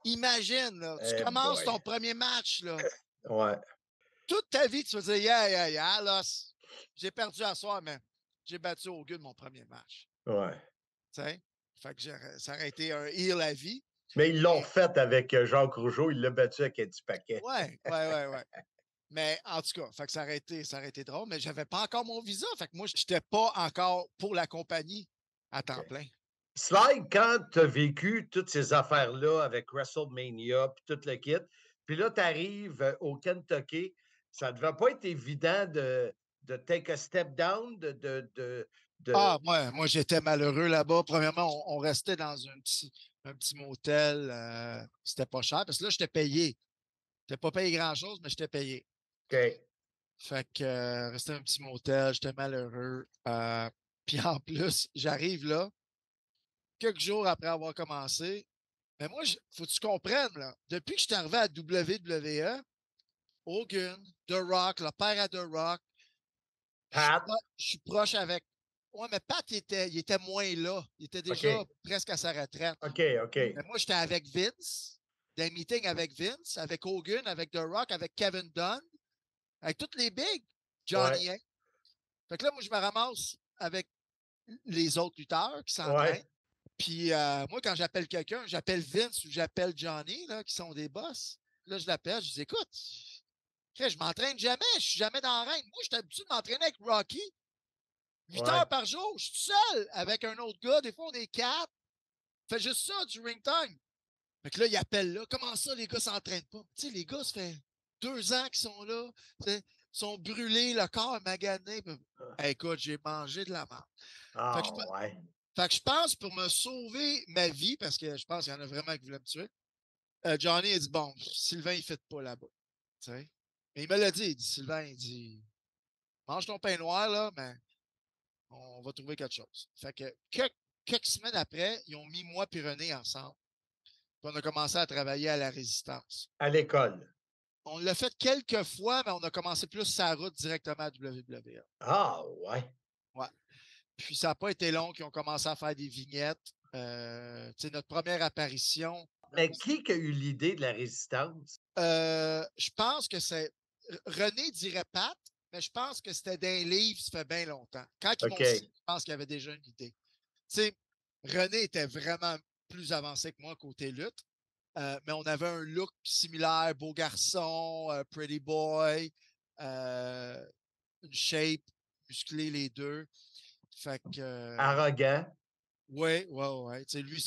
Imagine, là, tu commences ton premier match, là. Ouais. Toute ta vie, tu vas dire, yeah, là, j'ai perdu à soir, mais j'ai battu Hogan mon premier match. Ouais. Tu sais? Fait que ça aurait été un heel à vie. Mais ils l'ont fait avec Jacques Rougeau, il l'a battu avec un petit paquet. Ouais. Mais en tout cas, fait que ça aurait été drôle, mais je n'avais pas encore mon visa. Fait que moi, je n'étais pas encore pour la compagnie à temps plein. Sly, quand tu as vécu toutes ces affaires-là avec WrestleMania puis tout le kit, puis là, tu arrives au Kentucky, ça ne devait pas être évident de take a step down, Ah, moi j'étais malheureux là-bas. Premièrement, on restait dans un petit motel. C'était pas cher parce que là, j'étais payé. Je n'étais pas payé grand-chose, mais j'étais payé. OK. Fait que restais dans un petit motel, j'étais malheureux. Puis en plus, j'arrive là, quelques jours après avoir commencé. Mais moi, faut que tu comprennes, là, depuis que je suis arrivé à WWE, Hogan, The Rock, le père à The Rock, Pat. je suis proche avec. Ouais, mais Pat, il était moins là. Il était déjà presque à sa retraite. OK. Mais moi, j'étais avec Vince, des meetings avec Vince, avec Hogan, avec The Rock, avec Kevin Dunn, avec tous les bigs, Johnny. Ouais. Fait que là, moi, je me ramasse avec les autres lutteurs qui s'entraînent. Ouais. Puis moi, quand j'appelle quelqu'un, j'appelle Vince ou j'appelle Johnny, là, qui sont des boss. Là, je l'appelle, je dis, écoute, je m'entraîne jamais, je suis jamais dans la reine. Moi, je suis habitué de m'entraîner avec Rocky. 8 heures par jour, je suis seul avec un autre gars. Des fois, on est 4. Fait juste ça, du ring time. Fait que là, il appelle là. Comment ça, les gars s'entraînent pas? Tu sais, les gars, ça fait 2 ans qu'ils sont là. Ils sont brûlés, le corps magané. Écoute, j'ai mangé de la merde. Ah, Fait que je pense, pour me sauver ma vie, parce que je pense qu'il y en a vraiment qui voulaient me tuer, Johnny a dit, bon, Sylvain, il ne fait pas là-bas. Mais il me l'a dit, il dit, Sylvain, il dit, mange ton pain noir, là, mais on va trouver quelque chose. Fait que quelques semaines après, ils ont mis moi et René ensemble. Puis on a commencé à travailler à la Résistance. À l'école. On l'a fait quelques fois, mais on a commencé plus sa route directement à WWE. Ah, ouais. Ouais. Puis ça n'a pas été long qu'ils ont commencé à faire des vignettes. Notre première apparition. Mais qui a eu l'idée de la résistance? Je pense que c'est. René dirait Pat, mais je pense que c'était dans les livres, ça fait bien longtemps. Quand ils m'ont signé, je pense qu'il y avait déjà une idée. René était vraiment plus avancé que moi côté lutte, mais on avait un look similaire, beau garçon, pretty boy, une shape musclée les deux. Fait que. Arrogant. Oui. Lui,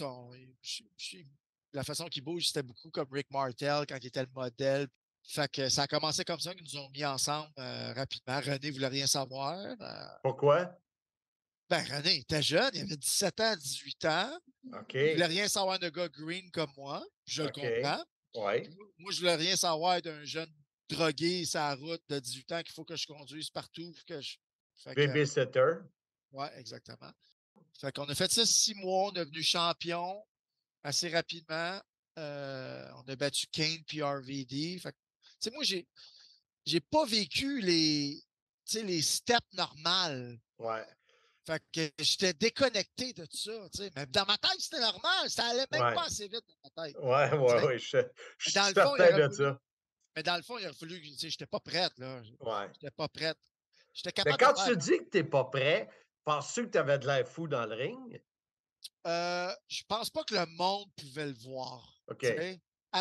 la façon qu'il bouge, c'était beaucoup comme Rick Martel quand il était le modèle. Fait que ça a commencé comme ça, qu'ils nous ont mis ensemble rapidement. René voulait rien savoir. Pourquoi? René était jeune, il avait 17 ans, 18 ans. OK. Il voulait rien savoir d'un gars green comme moi. Je le comprends. Ouais. Moi, je voulais rien savoir d'un jeune drogué sur la route de 18 ans qu'il faut que je conduise partout. Babysitter. Oui, exactement. Fait qu'on a fait ça 6 mois, on est devenu champion assez rapidement. On a battu Kane puis RVD. Fait que, moi, j'ai pas vécu les steps normales. Ouais. Fait que j'étais déconnecté de ça. Mais dans ma tête, c'était normal. Ça allait même pas assez vite dans ma tête. Ouais. Je suis certain de ça. Mais dans le fond, il a fallu que j'étais pas prête. Là. Ouais. J'étais pas prête. J'étais Mais capable quand tu dis que tu n'es pas prêt, penses-tu que tu avais de l'air fou dans le ring? Je pense pas que le monde pouvait le voir. OK.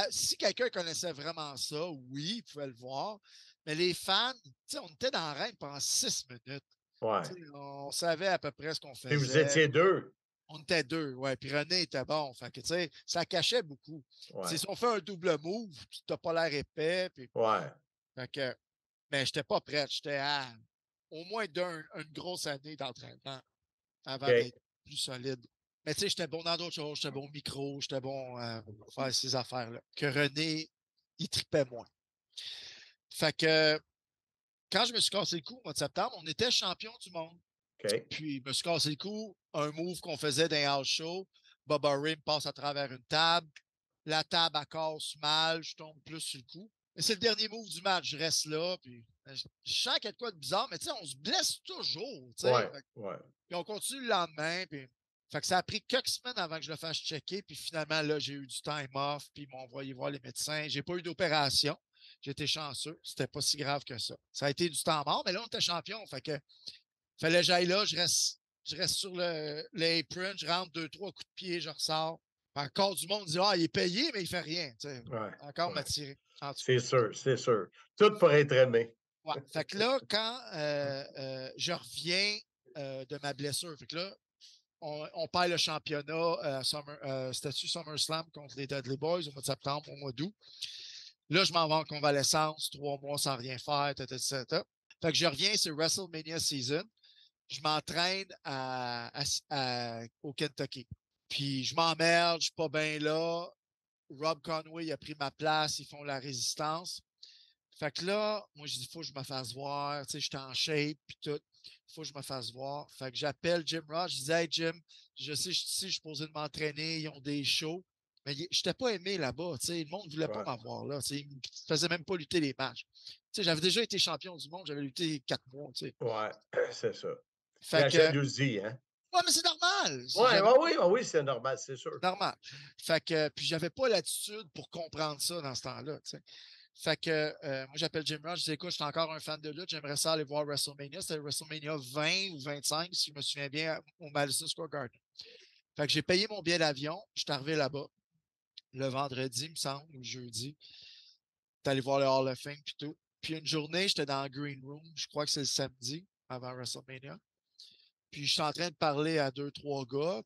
Si quelqu'un connaissait vraiment ça, oui, il pouvait le voir. Mais les fans, on était dans la reine pendant 6 minutes. Ouais. On savait à peu près ce qu'on faisait. Et vous étiez 2. On était 2, ouais. Puis René était bon. Fait que, ça cachait beaucoup. Ouais. Si on fait un double move, tu n'as pas l'air épais. Puis... Ouais. Fait que, mais je n'étais pas prête. J'étais à au moins une grosse année d'entraînement avant d'être plus solide. Mais j'étais bon dans d'autres choses. J'étais bon au micro, j'étais bon pour faire ces affaires-là. Que René, il tripait moins. Fait que quand je me suis cassé le cou au mois de septembre, on était champion du monde. OK. Puis, je me suis cassé le cou, un move qu'on faisait dans un house show. Bubba Ray me passe à travers une table. La table, elle casse mal. Je tombe plus sur le coup. Mais c'est le dernier move du match. Je reste là. Puis, je sens qu'il y a de quoi de bizarre, mais on se blesse toujours. Ouais. Puis, on continue le lendemain. Puis, fait que ça a pris quelques semaines avant que je le fasse checker. Puis, finalement, là, j'ai eu du time off. Puis, ils m'ont envoyé voir les médecins. J'ai pas eu d'opération. J'étais chanceux. C'était pas si grave que ça. Ça a été du temps mort, mais là, on était champion. Fait que fallait que j'aille là, je reste sur le apron, je rentre 2-3 coups de pied, je ressors. Encore du monde dit il est payé, mais il fait rien. Encore m'attirer. C'est sûr. Tout pour être aimé. Ouais. Fait que là, quand je reviens de ma blessure, fait que là, on perd le championnat statut SummerSlam contre les Dudley Boys au mois de septembre, au mois d'août. Là, je m'en vais en convalescence, 3 mois sans rien faire, etc. Fait que je reviens sur WrestleMania Season. Je m'entraîne au Kentucky. Puis je m'emmerde, je suis pas bien là. Rob Conway a pris ma place, ils font la résistance. Fait que là, moi, je dis, il faut que je me fasse voir. Tu sais, j'étais en shape, puis tout. Il faut que je me fasse voir. Fait que j'appelle Jim Ross. Je dis, hey, Jim, je sais, je suis supposé de m'entraîner. Ils ont des shows. Mais je n'étais pas aimé là-bas. Tu sais, le monde ne voulait pas m'avoir là. Tu sais, ils ne faisaient même pas lutter les matchs. Tu sais, j'avais déjà été champion du monde. J'avais lutté 4 mois. Tu sais. Ouais, c'est ça. Fait la jalousie, hein? Ouais, mais c'est normal. Oui, c'est normal, c'est sûr. Normal. Fait que, puis j'avais pas l'attitude pour comprendre ça dans ce temps-là. Tu sais. Fait que moi, j'appelle Jim Ross, je dis écoute, je suis encore un fan de lutte, j'aimerais ça aller voir WrestleMania. C'était WrestleMania 20 ou 25, si je me souviens bien, au Madison Square Garden. Fait que j'ai payé mon billet d'avion, je suis arrivé là-bas le vendredi, il me semble, ou le jeudi. J'étais allé voir le Hall of Fame puis tout. Puis une journée, j'étais dans le Green Room, je crois que c'est le samedi, avant WrestleMania. Puis je suis en train de parler à 2-3 gars,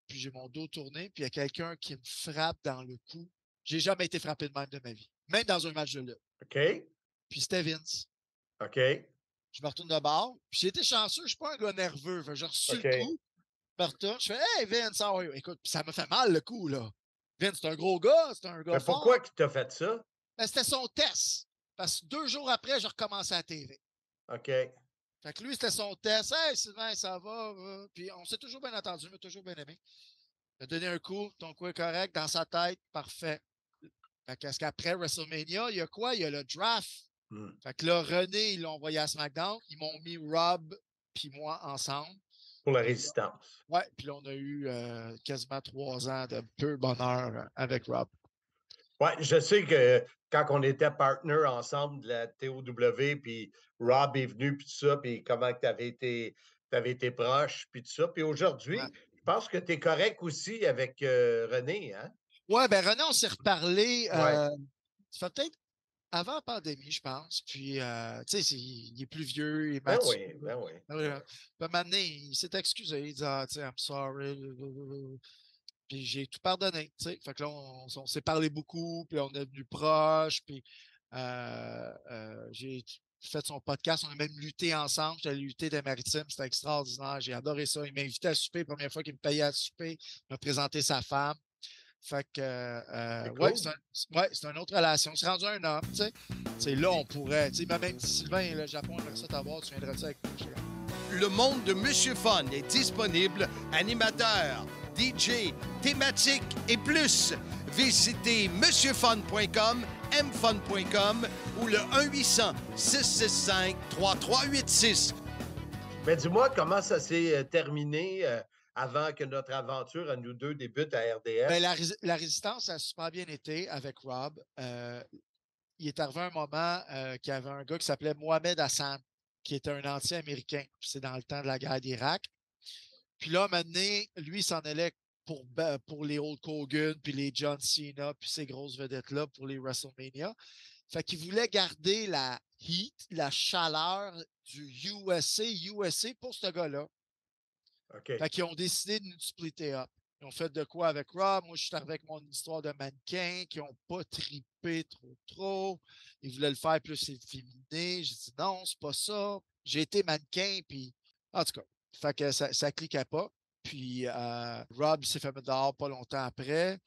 puis j'ai mon dos tourné, puis il y a quelqu'un qui me frappe dans le cou. J'ai jamais été frappé de même de ma vie. Même dans un match de lutte. OK. Puis c'était Vince. OK. Je me retourne de bord. Puis j'ai été chanceux, je suis pas un gars nerveux. J'ai reçu le coup. Je me retourne, je fais hey Vince, how are you? Écoute, ça me fait mal le coup, là. Vince, c'est un gros gars, c'est un gars mais fort. Pourquoi qu'il t'a fait ça? Ben, c'était son test. Parce que 2 jours après, j'ai recommencé à la TV. OK. Fait que lui, c'était son test. Hey Sylvain, ça va? Puis on s'est toujours bien entendu, mais toujours bien aimé. Il a donné un coup, ton coup est correct, dans sa tête, parfait. Fait qu'après WrestleMania, il y a quoi? Il y a le draft. Fait que là, René, ils l'ont envoyé à SmackDown. Ils m'ont mis Rob puis moi ensemble. Pour la résistance. Ouais, puis là, on a eu quasiment 3 ans de pur bonheur avec Rob. Oui, je sais que quand on était partner ensemble de la TOW, puis Rob est venu, puis tout ça, puis comment tu avais été proche, puis tout ça. Puis aujourd'hui, Ouais. je pense que tu es correct aussi avec René, hein? Ouais, ben René, on s'est reparlé. Ouais. Ça fait peut-être avant la pandémie, je pense. Puis, tu sais, il est plus vieux, il est Ben mature. oui, ben oui. Puis, un moment donné, il s'est excusé. Il dit, ah, tu sais, I'm sorry. Puis j'ai tout pardonné, tu sais. Fait que là, on s'est parlé beaucoup, puis on est devenu proches, puis j'ai fait son podcast. On a même lutté ensemble. J'étais allé lutter des maritimes. C'était extraordinaire. J'ai adoré ça. Il m'a invité à souper. Première fois qu'il me payait à souper. Il m'a présenté sa femme. Fait que, C'est ouais, cool. c'est une autre relation. C'est rendu un homme, tu sais. C'est là, on pourrait. Tu sais, il m'a même dit, Sylvain, le Japon, aimerait ça t'avoir. Tu viendrais-tu avec nous? Le monde de Monsieur Fun est disponible. Animateur, DJ, thématique et plus. Visitez monsieurfun.com, mfun.com ou le 1-800-665-3386. Mais dis-moi comment ça s'est terminé avant que notre aventure à nous deux débute à RDS. Ben, la résistance a super bien été avec Rob. Il est arrivé un moment qu'il y avait un gars qui s'appelait Mohamed Hassan, qui était un anti-américain. C'est dans le temps de la guerre d'Irak. Puis là, maintenant, lui, il s'en allait pour les Hulk Hogan, puis les John Cena, puis ces grosses vedettes-là pour les WrestleMania. Fait qu'il voulait garder la heat, la chaleur du USA pour ce gars-là. OK. Fait qu'ils ont décidé de nous splitter up. Ils ont fait de quoi avec Rob? Moi, je suis arrivé avec mon histoire de mannequin qui n'ont pas trippé trop. Ils voulaient le faire plus efféminé. J'ai dit non, c'est pas ça. J'ai été mannequin, puis en tout cas, fait que ça cliquait pas. Puis Rob s'est fait mettre dehors pas longtemps après.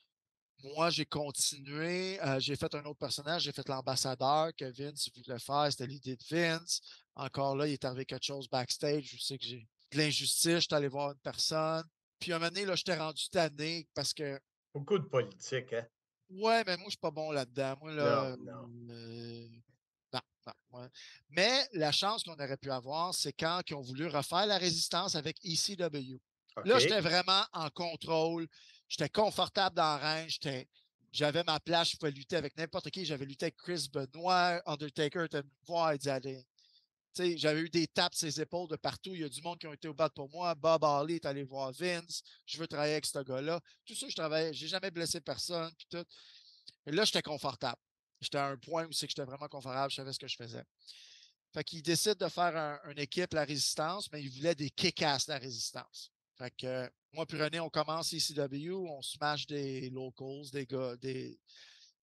Moi, j'ai continué. J'ai fait un autre personnage. J'ai fait l'ambassadeur que Vince voulait faire. C'était l'idée de Vince. Encore là, il est arrivé quelque chose backstage. Je sais que j'ai de l'injustice. Je suis allé voir une personne. Puis, un moment donné, là, je t'ai rendu tanné parce que, Beaucoup de politique, hein? ouais, mais moi, je suis pas bon là-dedans. Moi, Non, là, non. non, non. Ouais. Mais la chance qu'on aurait pu avoir, c'est quand ils ont voulu refaire la résistance avec ECW. Là, OK. j'étais vraiment en contrôle. J'étais confortable dans le range. J'avais ma place. Je pouvais lutter avec n'importe qui. J'avais lutté avec Chris Benoit. Undertaker était venu me voir. Il dit, allez. J'avais eu des tapes sur ses épaules de partout. Il y a du monde qui ont été au bat pour moi. Bob Harley est allé voir Vince. Je veux travailler avec ce gars-là. Tout ça, je travaillais. J'ai jamais blessé personne. Puis tout. Et là, j'étais confortable. J'étais à un point où c'est que j'étais vraiment confortable. Je savais ce que je faisais. Fait qu'il décide de faire une équipe, la résistance, mais il voulait des kick-ass, la résistance. Fait que moi puis René, on commence ECW, on smash des locals, des gars,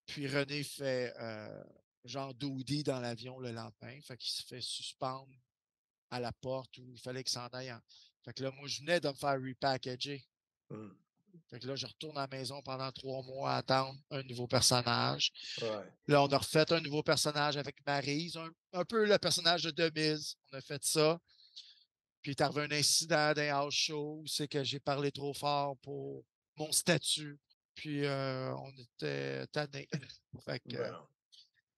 puis René fait genre doody dans l'avion le lendemain. Fait qu'il se fait suspendre à la porte où il fallait qu'il s'en aille. Fait que là, moi, je venais de me faire repackager. Fait que là, je retourne à la maison pendant 3 mois à attendre un nouveau personnage. Ouais. Là, on a refait un nouveau personnage avec Maryse, un peu le personnage de Demise. On a fait ça. Puis il est arrivé un incident d'un house show où c'est que j'ai parlé trop fort pour mon statut. Puis on était tannés. Fait que, Bon.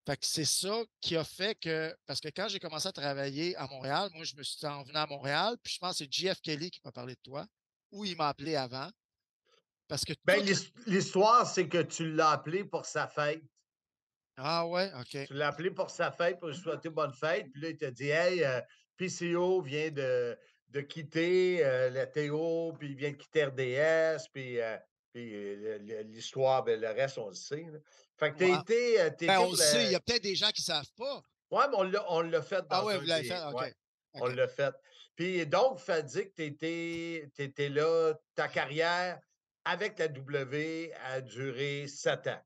fait que c'est ça qui a fait que. Parce que quand j'ai commencé à travailler à Montréal, moi, je me suis envenu à Montréal. Puis je pense que c'est JF Kelly qui m'a parlé de toi. Ou il m'a appelé avant. Parce que Ben, tout. l'histoire, c'est que tu l'as appelé pour sa fête. Ah ouais, OK. Tu l'as appelé pour sa fête, pour lui souhaiter bonne fête. Puis là, il t'a dit, hey, PCO vient de quitter la TO, puis il vient de quitter RDS, puis l'histoire, ben, le reste, on le sait. Là. Fait que Ouais. t'as été Ben, on pour le sait, il y a peut-être des gens qui ne savent pas. Ouais, mais on l'a fait Ah dans ouais, un vous l'avez fait? des. OK. Ouais, on OK. l'a fait. Puis donc, ça dit que tu étais là, ta carrière avec la W a duré 7 ans.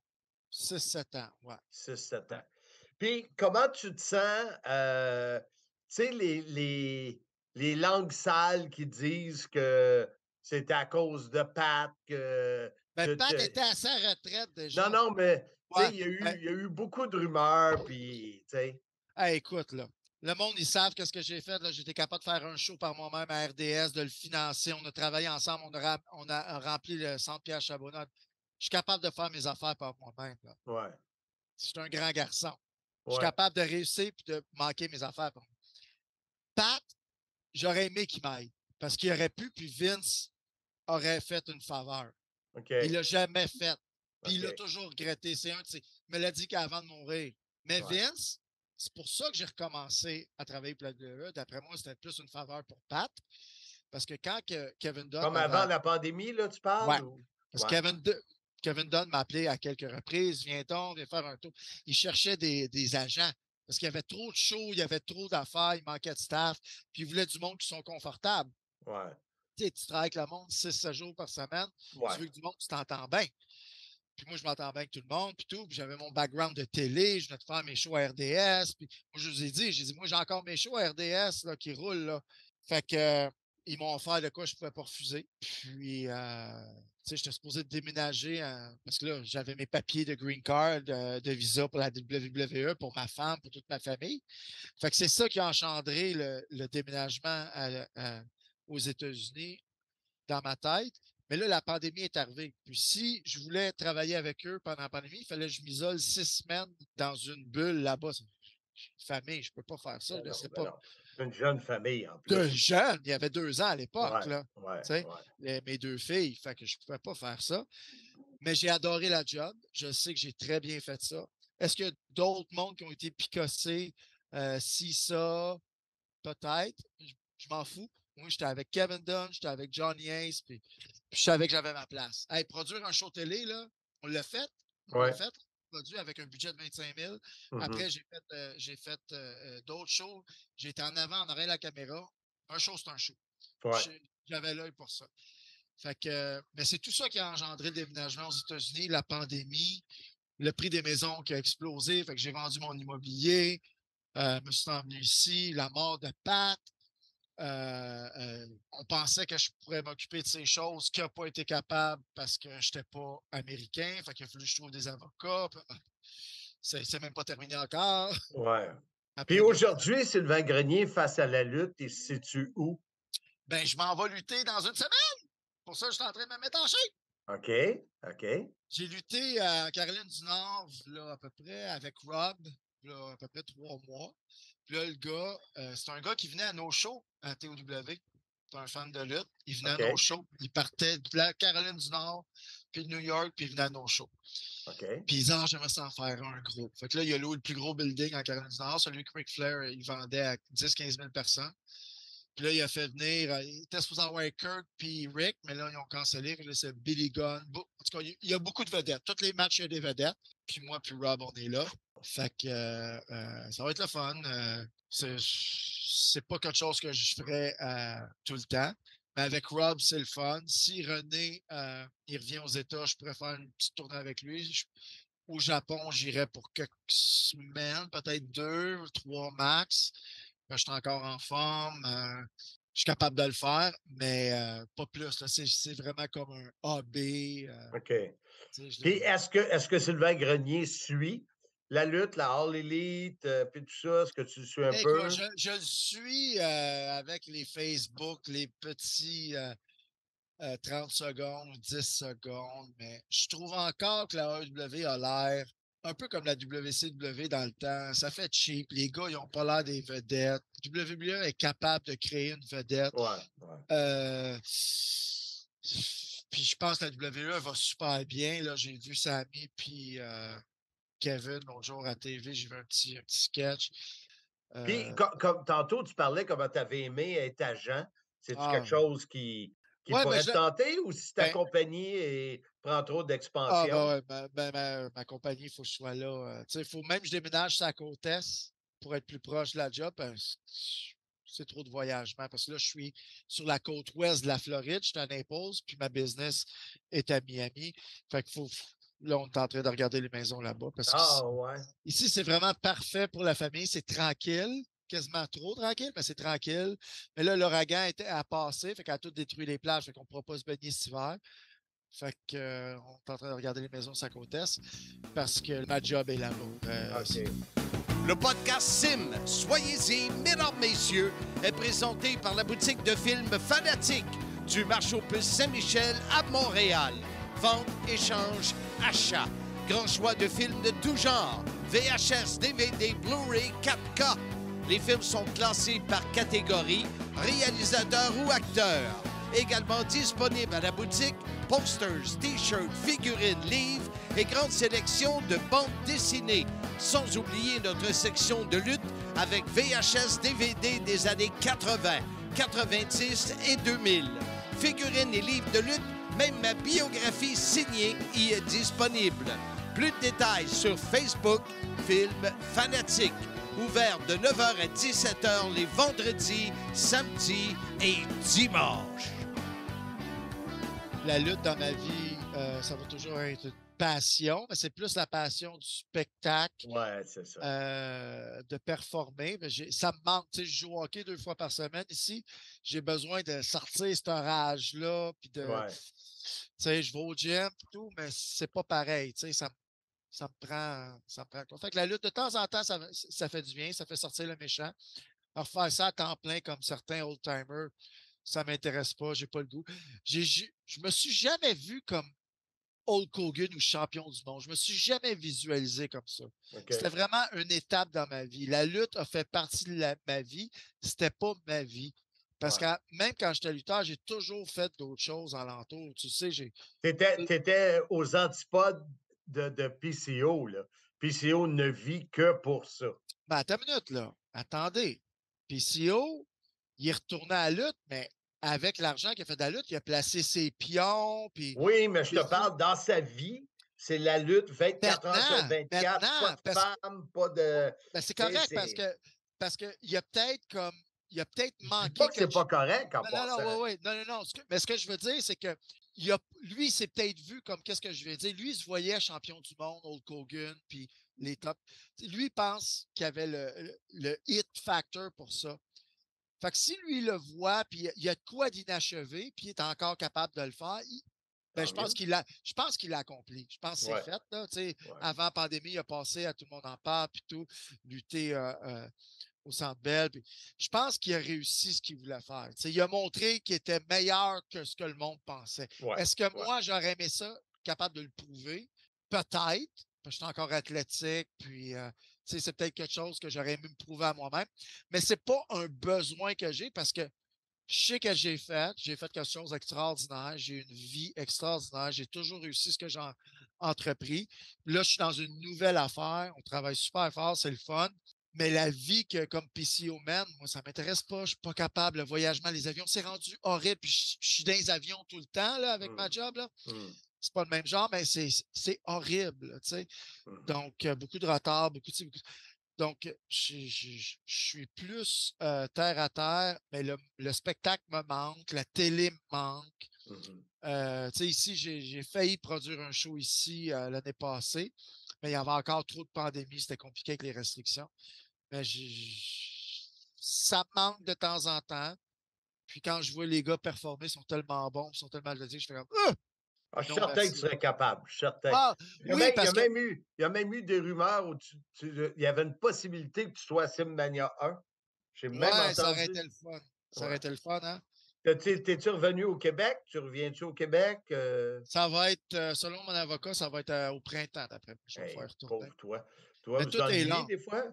6-7 ans, ouais. 6-7 ans. Puis, comment tu te sens, tu sais, les langues sales qui disent que c'est à cause de Pat que. Ben, Pat était à sa retraite Non, déjà. non, mais tu sais, Ouais. il y a eu beaucoup de rumeurs, puis, tu sais. Hey, écoute, là. Le monde, ils savent qu'est-ce que j'ai fait. J'étais capable de faire un show par moi-même à RDS, de le financer. On a travaillé ensemble. On a rempli le centre Pierre Chabonnet. Je suis capable de faire mes affaires par moi-même. Là. Ouais, Je suis un grand garçon. Je suis ouais. capable de réussir et de manquer mes affaires. Pat, j'aurais aimé qu'il m'aille. Parce qu'il aurait pu, puis Vince aurait fait une faveur. OK. Il l'a jamais fait. Puis il l'a OK. toujours regretté. C'est un de ses... Il me l'a dit qu'avant de mourir. Mais Ouais. Vince, c'est pour ça que j'ai recommencé à travailler pour la WWE. D'après moi, c'était plus une faveur pour Pat. Parce que quand Kevin Dunn... Comme avant la pandémie, là, tu parles? Ouais. Ou? Parce Ouais. que Kevin Dunn m'a appelé à quelques reprises. Viens-t'on, viens faire un tour. Il cherchait des agents. Parce qu'il y avait trop de shows, il y avait trop d'affaires, il manquait de staff. Puis il voulait du monde qui sont confortables. Ouais. Tu sais, tu travailles avec le monde 6-7 jours par semaine. Ouais. Tu veux que du monde, tu t'entends bien. Puis moi, je m'entends bien avec tout le monde, puis tout. Puis j'avais mon background de télé, je venais de faire mes shows à RDS. Puis moi, je vous ai dit, moi, j'ai encore mes shows à RDS là, qui roulent. Là. Fait que ils m'ont offert de quoi je ne pouvais pas refuser. Puis, tu sais, j'étais supposé déménager parce que là, j'avais mes papiers de green card, de visa pour la WWE, pour ma femme, pour toute ma famille. Fait que c'est ça qui a engendré le déménagement aux États-Unis dans ma tête. Mais là, la pandémie est arrivée. Puis si je voulais travailler avec eux pendant la pandémie, il fallait que je m'isole 6 semaines dans une bulle là-bas. Famille, je ne peux pas faire ça. Là, c'est pas une jeune famille en plus. de jeunes. Il y avait 2 ans à l'époque. Mes 2 filles. Fait que je ne pouvais pas faire ça. Mais j'ai adoré la job. Je sais que j'ai très bien fait ça. Est-ce qu'il y a d'autres mondes qui ont été picossés? Si ça, peut-être. Je m'en fous. Moi, j'étais avec Kevin Dunn, j'étais avec Johnny Ace, puis je savais que j'avais ma place. Hey, produire un show télé, là, on l'a fait. On l'a fait. Produit avec un budget de 25 000. Après, j'ai fait d'autres shows. J'ai été en avant, en arrière de la caméra. Un show, c'est un show. Ouais. J'avais l'œil pour ça. Fait que, mais c'est tout ça qui a engendré le déménagement aux États-Unis, la pandémie, le prix des maisons qui a explosé. Fait que j'ai vendu mon immobilier. Me suis emmené ici. La mort de Pat. On pensait que je pourrais m'occuper de ces choses, qui n'a pas été capable parce que je n'étais pas américain. Fait qu'il a fallu que je trouve des avocats. C'est même pas terminé encore. Ouais. Puis aujourd'hui, Sylvain Grenier, face à la lutte, il se situe où? Ben, je m'en vais lutter dans une semaine. Pour ça, je suis en train de me mettre en OK. shape. J'ai lutté à Caroline du Nord, là, à peu près, avec Rob, là, à peu près 3 mois. Puis là, le gars, c'est un gars qui venait à nos shows à TOW. C'est un fan de lutte. Il venait à nos shows. Il partait de la Caroline du Nord, puis de New York, puis il venait à nos shows. Puis il disait, j'aimerais s'en faire un gros. Fait que là, il a loué le plus gros building en Caroline du Nord. Celui que Ric Flair, il vendait à 10-15 000 personnes. Puis là, il a fait venir, il était supposé avoir Kirk puis Rick, mais là, ils ont cancellé. Là, c'est Billy Gunn. En tout cas, il y a beaucoup de vedettes. Tous les matchs, il y a des vedettes. Puis moi, puis Rob, on est là. Fait que ça va être le fun. C'est pas quelque chose que je ferais tout le temps. Mais avec Rob, c'est le fun. Si René, il revient aux États, je pourrais faire une petite tournée avec lui. Au Japon, j'irais pour quelques semaines, peut-être 2 ou 3 max. Je suis encore en forme. Je suis capable de le faire, mais pas plus. Là. C'est vraiment comme un hobby. OK. Puis est-ce que Sylvain Grenier suit la lutte, la All Elite, puis tout ça? Est-ce que tu le suis un peu? Je le suis avec les Facebook, les petits 30 secondes, 10 secondes, mais je trouve encore que la AEW a l'air un peu comme la WCW dans le temps. Ça fait cheap. Les gars, ils n'ont pas l'air des vedettes. WWE est capable de créer une vedette. Puis je pense que la WWE va super bien. Là, j'ai vu Sami puis Kevin l'autre jour à TV. J'ai vu un petit sketch. Puis comme tantôt, tu parlais comment tu avais aimé être agent. C'est-tu quelque chose qui pourrait te tenter ou si ta compagnie prend trop d'expansion? Ma compagnie, il faut que je sois là. Il faut même que je déménage sur la côte Est pour être plus proche de la job. C'est trop de voyagement parce que là, je suis sur la côte ouest de la Floride, je suis à Naples, puis ma business est à Miami. Fait que là, on est en train de regarder les maisons là-bas. Parce que ici, c'est vraiment parfait pour la famille. C'est tranquille. Quasiment trop tranquille, mais c'est tranquille. Mais là, l'ouragan a passé, fait qu'elle a tout détruit les plages, fait qu'on ne pourra pas se baigner cet hiver. Fait qu'on est en train de regarder les maisons sur la côte Est parce que ma job est là-bas. Le podcast Sim, soyez-y, mesdames, messieurs, est présenté par la boutique de films Fanatique du Marché aux Puces Saint-Michel à Montréal. Vente, échange, achat. Grand choix de films de tout genre. VHS, DVD, Blu-ray, 4K. Les films sont classés par catégorie, réalisateur ou acteur. Également disponible à la boutique, posters, t-shirts, figurines, livres et grande sélection de bandes dessinées. Sans oublier notre section de lutte avec VHS DVD des années 80, 90 et 2000. Figurines et livres de lutte, même ma biographie signée y est disponible. Plus de détails sur Facebook, Film Fanatique. Ouvert de 9h à 17h les vendredis, samedis et dimanches. La lutte dans ma vie, ça va toujours être une passion, mais c'est plus la passion du spectacle, Ouais, c'est ça. de performer. Mais ça me manque. Tu sais, je joue au hockey 2 fois par semaine ici. J'ai besoin de sortir ce rage-là, puis de, Ouais. tu sais, je vais au gym et tout, mais c'est pas pareil. Tu sais, ça me prend quoi. Fait que la lutte, de temps en temps, ça fait du bien, ça fait sortir le méchant. Alors, faire ça à temps plein comme certains old-timers, ça m'intéresse pas, j'ai pas le goût. Je me suis jamais vu comme Hulk Hogan ou champion du monde. Je me suis jamais visualisé comme ça. OK. C'était vraiment une étape dans ma vie. La lutte a fait partie de ma vie. C'était pas ma vie. Parce Ouais. que même quand j'étais lutteur, j'ai toujours fait d'autres choses alentour. Tu sais, T'étais aux antipodes de PCO, là. PCO ne vit que pour ça. Ben, attends une minute, là. Attendez. PCO, il est retourné à la lutte, mais avec l'argent qu'il a fait de la lutte, il a placé ses pions. Puis Oui, mais je te PCO parle dans sa vie, c'est la lutte 24 heures sur 24, pas de maintenant, femmes, pas de. ben, c'est Tu sais, correct parce que il a peut-être Je dis manqué pas que c'est quelque pas chose. correct en Non, non, passant. non, oui, oui. Non, non, non. Mais ce que je veux dire, c'est que lui, il s'est peut-être vu comme qu'est-ce que je vais dire. Lui, il se voyait champion du monde, Hulk Hogan, puis les tops. Lui, il pense qu'il avait le hit factor pour ça. Fait que si lui il le voit, puis il y a de quoi d'inachevé, puis il est encore capable de le faire, ben, Tant mieux. je pense qu'il l'a accompli. Je pense que c'est Ouais. fait. Là, Ouais. avant la pandémie, il a passé à tout le monde en parle, puis tout, lutter au Centre Bell. Puis je pense qu'il a réussi ce qu'il voulait faire. Il a montré qu'il était meilleur que ce que le monde pensait. Ouais. Est-ce que Ouais. moi, j'aurais aimé ça, capable de le prouver? Peut-être, parce que je suis encore athlétique, puis c'est peut-être quelque chose que j'aurais aimé me prouver à moi-même. Mais c'est pas un besoin que j'ai parce que je sais que j'ai fait quelque chose d'extraordinaire, j'ai une vie extraordinaire, j'ai toujours réussi ce que j'ai entrepris. Là, je suis dans une nouvelle affaire, on travaille super fort, c'est le fun. Mais la vie que comme PCO Man, moi, ça m'intéresse pas. Je suis pas capable. Le voyagement, les avions, c'est rendu horrible. Puis je suis dans les avions tout le temps là, avec ma job. Là. C'est pas le même genre, mais c'est horrible. Tu sais. Donc, beaucoup de retard, beaucoup de. Donc, je suis plus terre à terre, mais le spectacle me manque, la télé me manque. Tu sais, ici, j'ai failli produire un show ici l'année passée, mais il y avait encore trop de pandémie, c'était compliqué avec les restrictions. Mais ça me manque de temps en temps. Puis quand je vois les gars performer, ils sont tellement bons, ils sont tellement athlétiques, je fais comme Ah, je suis non, certain que tu merci. serais capable. Je suis certain. Ah, oui, parce que. Il y a même eu des rumeurs où il y avait une possibilité que tu sois à Simmania 1. J'ai même Ouais, ça aurait entendu. été le fun. Ça aurait Ouais. été le fun, hein? T'es-tu revenu au Québec? Tu reviens-tu au Québec? Ça va être, selon mon avocat, ça va être au printemps, d'après moi. Je vais Hey, faire retourner. pauvre toi. Toi, Mais vous tout est ennuyez long. des fois?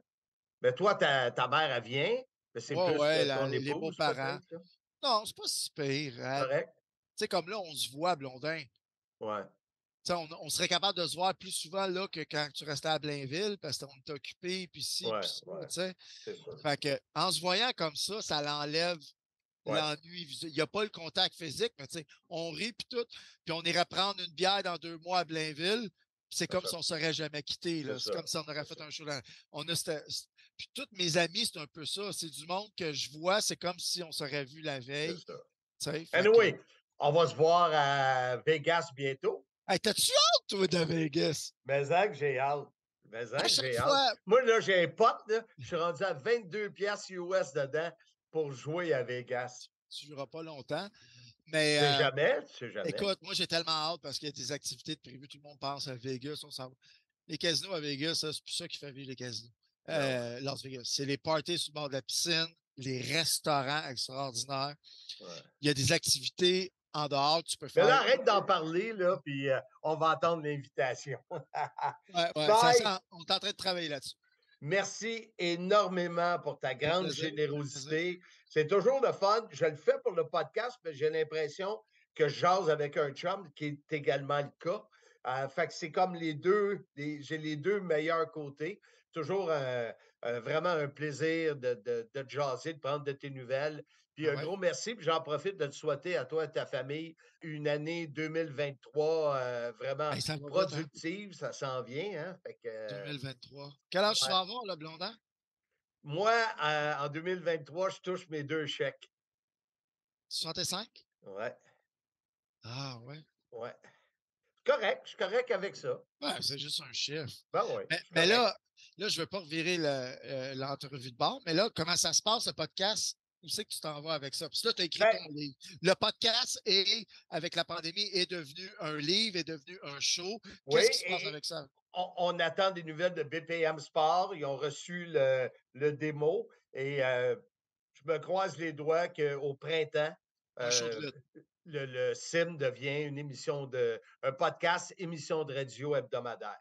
Mais toi, ta mère, elle vient. Mais c'est Ouais, plus ouais, ton les épouse, beaux-parents. peut-être, là. Non, c'est pas si pire. Correct? Tu sais, comme là, on se voit à Blondin. Ouais. Tu sais, on serait capable de se voir plus souvent là que quand tu restais à Blainville parce qu'on était occupé, puis ci, Ouais, puis ça, ouais. tu sais. C'est ça. Fait que, en se voyant comme ça l'enlève Ouais. l'ennui visuel. Il n'y a pas le contact physique, mais tu sais, on rit puis tout. Puis on irait prendre une bière dans 2 mois à Blainville. Puis c'est comme si on ne serait jamais quitté. C'est comme si on aurait fait un show. On a puis tous mes amis, c'est un peu ça. C'est du monde que je vois, c'est comme si on serait vu la veille. C'est ça. Tu sais, fait que, Anyway, on va se voir à Vegas bientôt. hey, t'as-tu hâte, toi, de Vegas? Mais Zach, j'ai hâte. Mais À Zach, chaque j'ai hâte. fois, Moi, là, j'ai un pote, là, je suis rendu à 22 piastres US dedans pour jouer à Vegas. tu ne joueras pas longtemps. Tu Mais sais jamais, tu sais jamais. écoute, moi, j'ai tellement hâte parce qu'il y a des activités de prévues. Tout le monde pense à Vegas. Les casinos à Vegas, c'est plus ça qui fait vivre les casinos. Las Vegas. C'est les parties sur le bord de la piscine, les restaurants extraordinaires. Ouais. Il y a des activités en dehors que tu peux Mais faire. là, arrête d'en parler, là, puis on va attendre l'invitation. Ouais, Bye! on est en train de travailler là-dessus. merci énormément pour ta grande plaisir, générosité. C'est toujours le fun. Je le fais pour le podcast, mais j'ai l'impression que je jase avec un chum, qui est également le cas. Fait que c'est comme j'ai les deux meilleurs côtés. Toujours vraiment un plaisir de te jaser, de prendre de tes nouvelles. Puis Ah un ouais. gros merci, puis j'en profite de te souhaiter à toi et à ta famille une année 2023 vraiment Hey, ça va vite, hein? productive, ça s'en vient, hein? Fait que, 2023. Quel âge tu ouais. vas avoir, là, Blondin? Moi, en 2023, je touche mes 2 chèques. 65? Ouais, Ah ouais. ouais. Correct, je suis correct avec ça. Ouais, c'est juste un chiffre. Ben oui, je suis Mais correct. là, je ne veux pas revirer l'entrevue de bord, mais là, comment ça se passe, le podcast? Où c'est que tu t'en vas avec ça? Puis là, tu as écrit Ben, ton livre. Le podcast, avec la pandémie, est devenu un livre, est devenu un show. oui, Qu'est-ce qui se passe et avec ça? on attend des nouvelles de BPM Sport. Ils ont reçu le démo et je me croise les doigts qu'au printemps, Un show de euh, lutte le CIM devient un podcast, émission de radio hebdomadaire.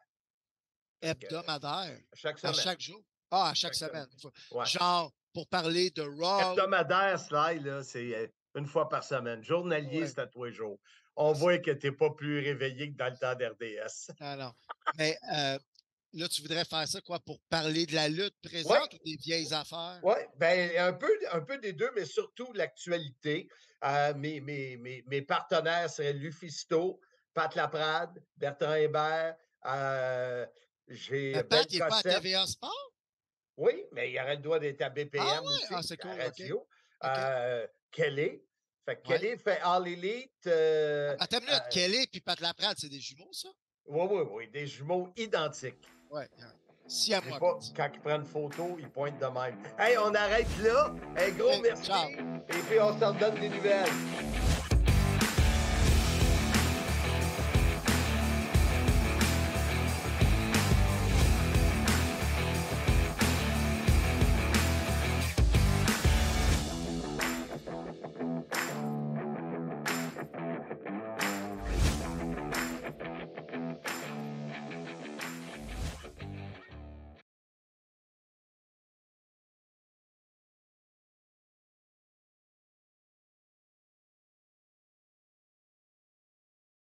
Fait que, hebdomadaire chaque à semaine. chaque jour? Ah, à chaque Chaque semaine. semaine. Ouais. Genre, pour parler de Raw. Hebdomadaire, Sly, là, c'est une fois par semaine. Journalier, Ouais. c'est à tous les jours. On voit que tu n'es pas plus réveillé que dans le temps d'RDS. Non, non. Mais là, tu voudrais faire ça, quoi, pour parler de la lutte Oui, présente ou des vieilles affaires? oui, ben, un peu des deux, mais surtout l'actualité. Mes partenaires seraient Lufisto, Pat Laprade, Bertrand Hébert. J'ai Mais Ben Pat, il n'est pas à Cossette. TVA Sport? Oui, mais il aurait le droit d'être à Ah BPM ouais? Ah, aussi, c'est à cool, la OK. radio. OK. Kelly. Fait que Ouais. Kelly fait All Elite. Attends une minute, Kelly et Pat Laprade, c'est des jumeaux, ça? Oui, oui, oui, des jumeaux identiques. Ouais. Si à C'est moi. pas quand ils prennent photo, ils pointent de même. Hey, on arrête là. Un gros Hey, merci. ciao. Et puis on se redonne des nouvelles.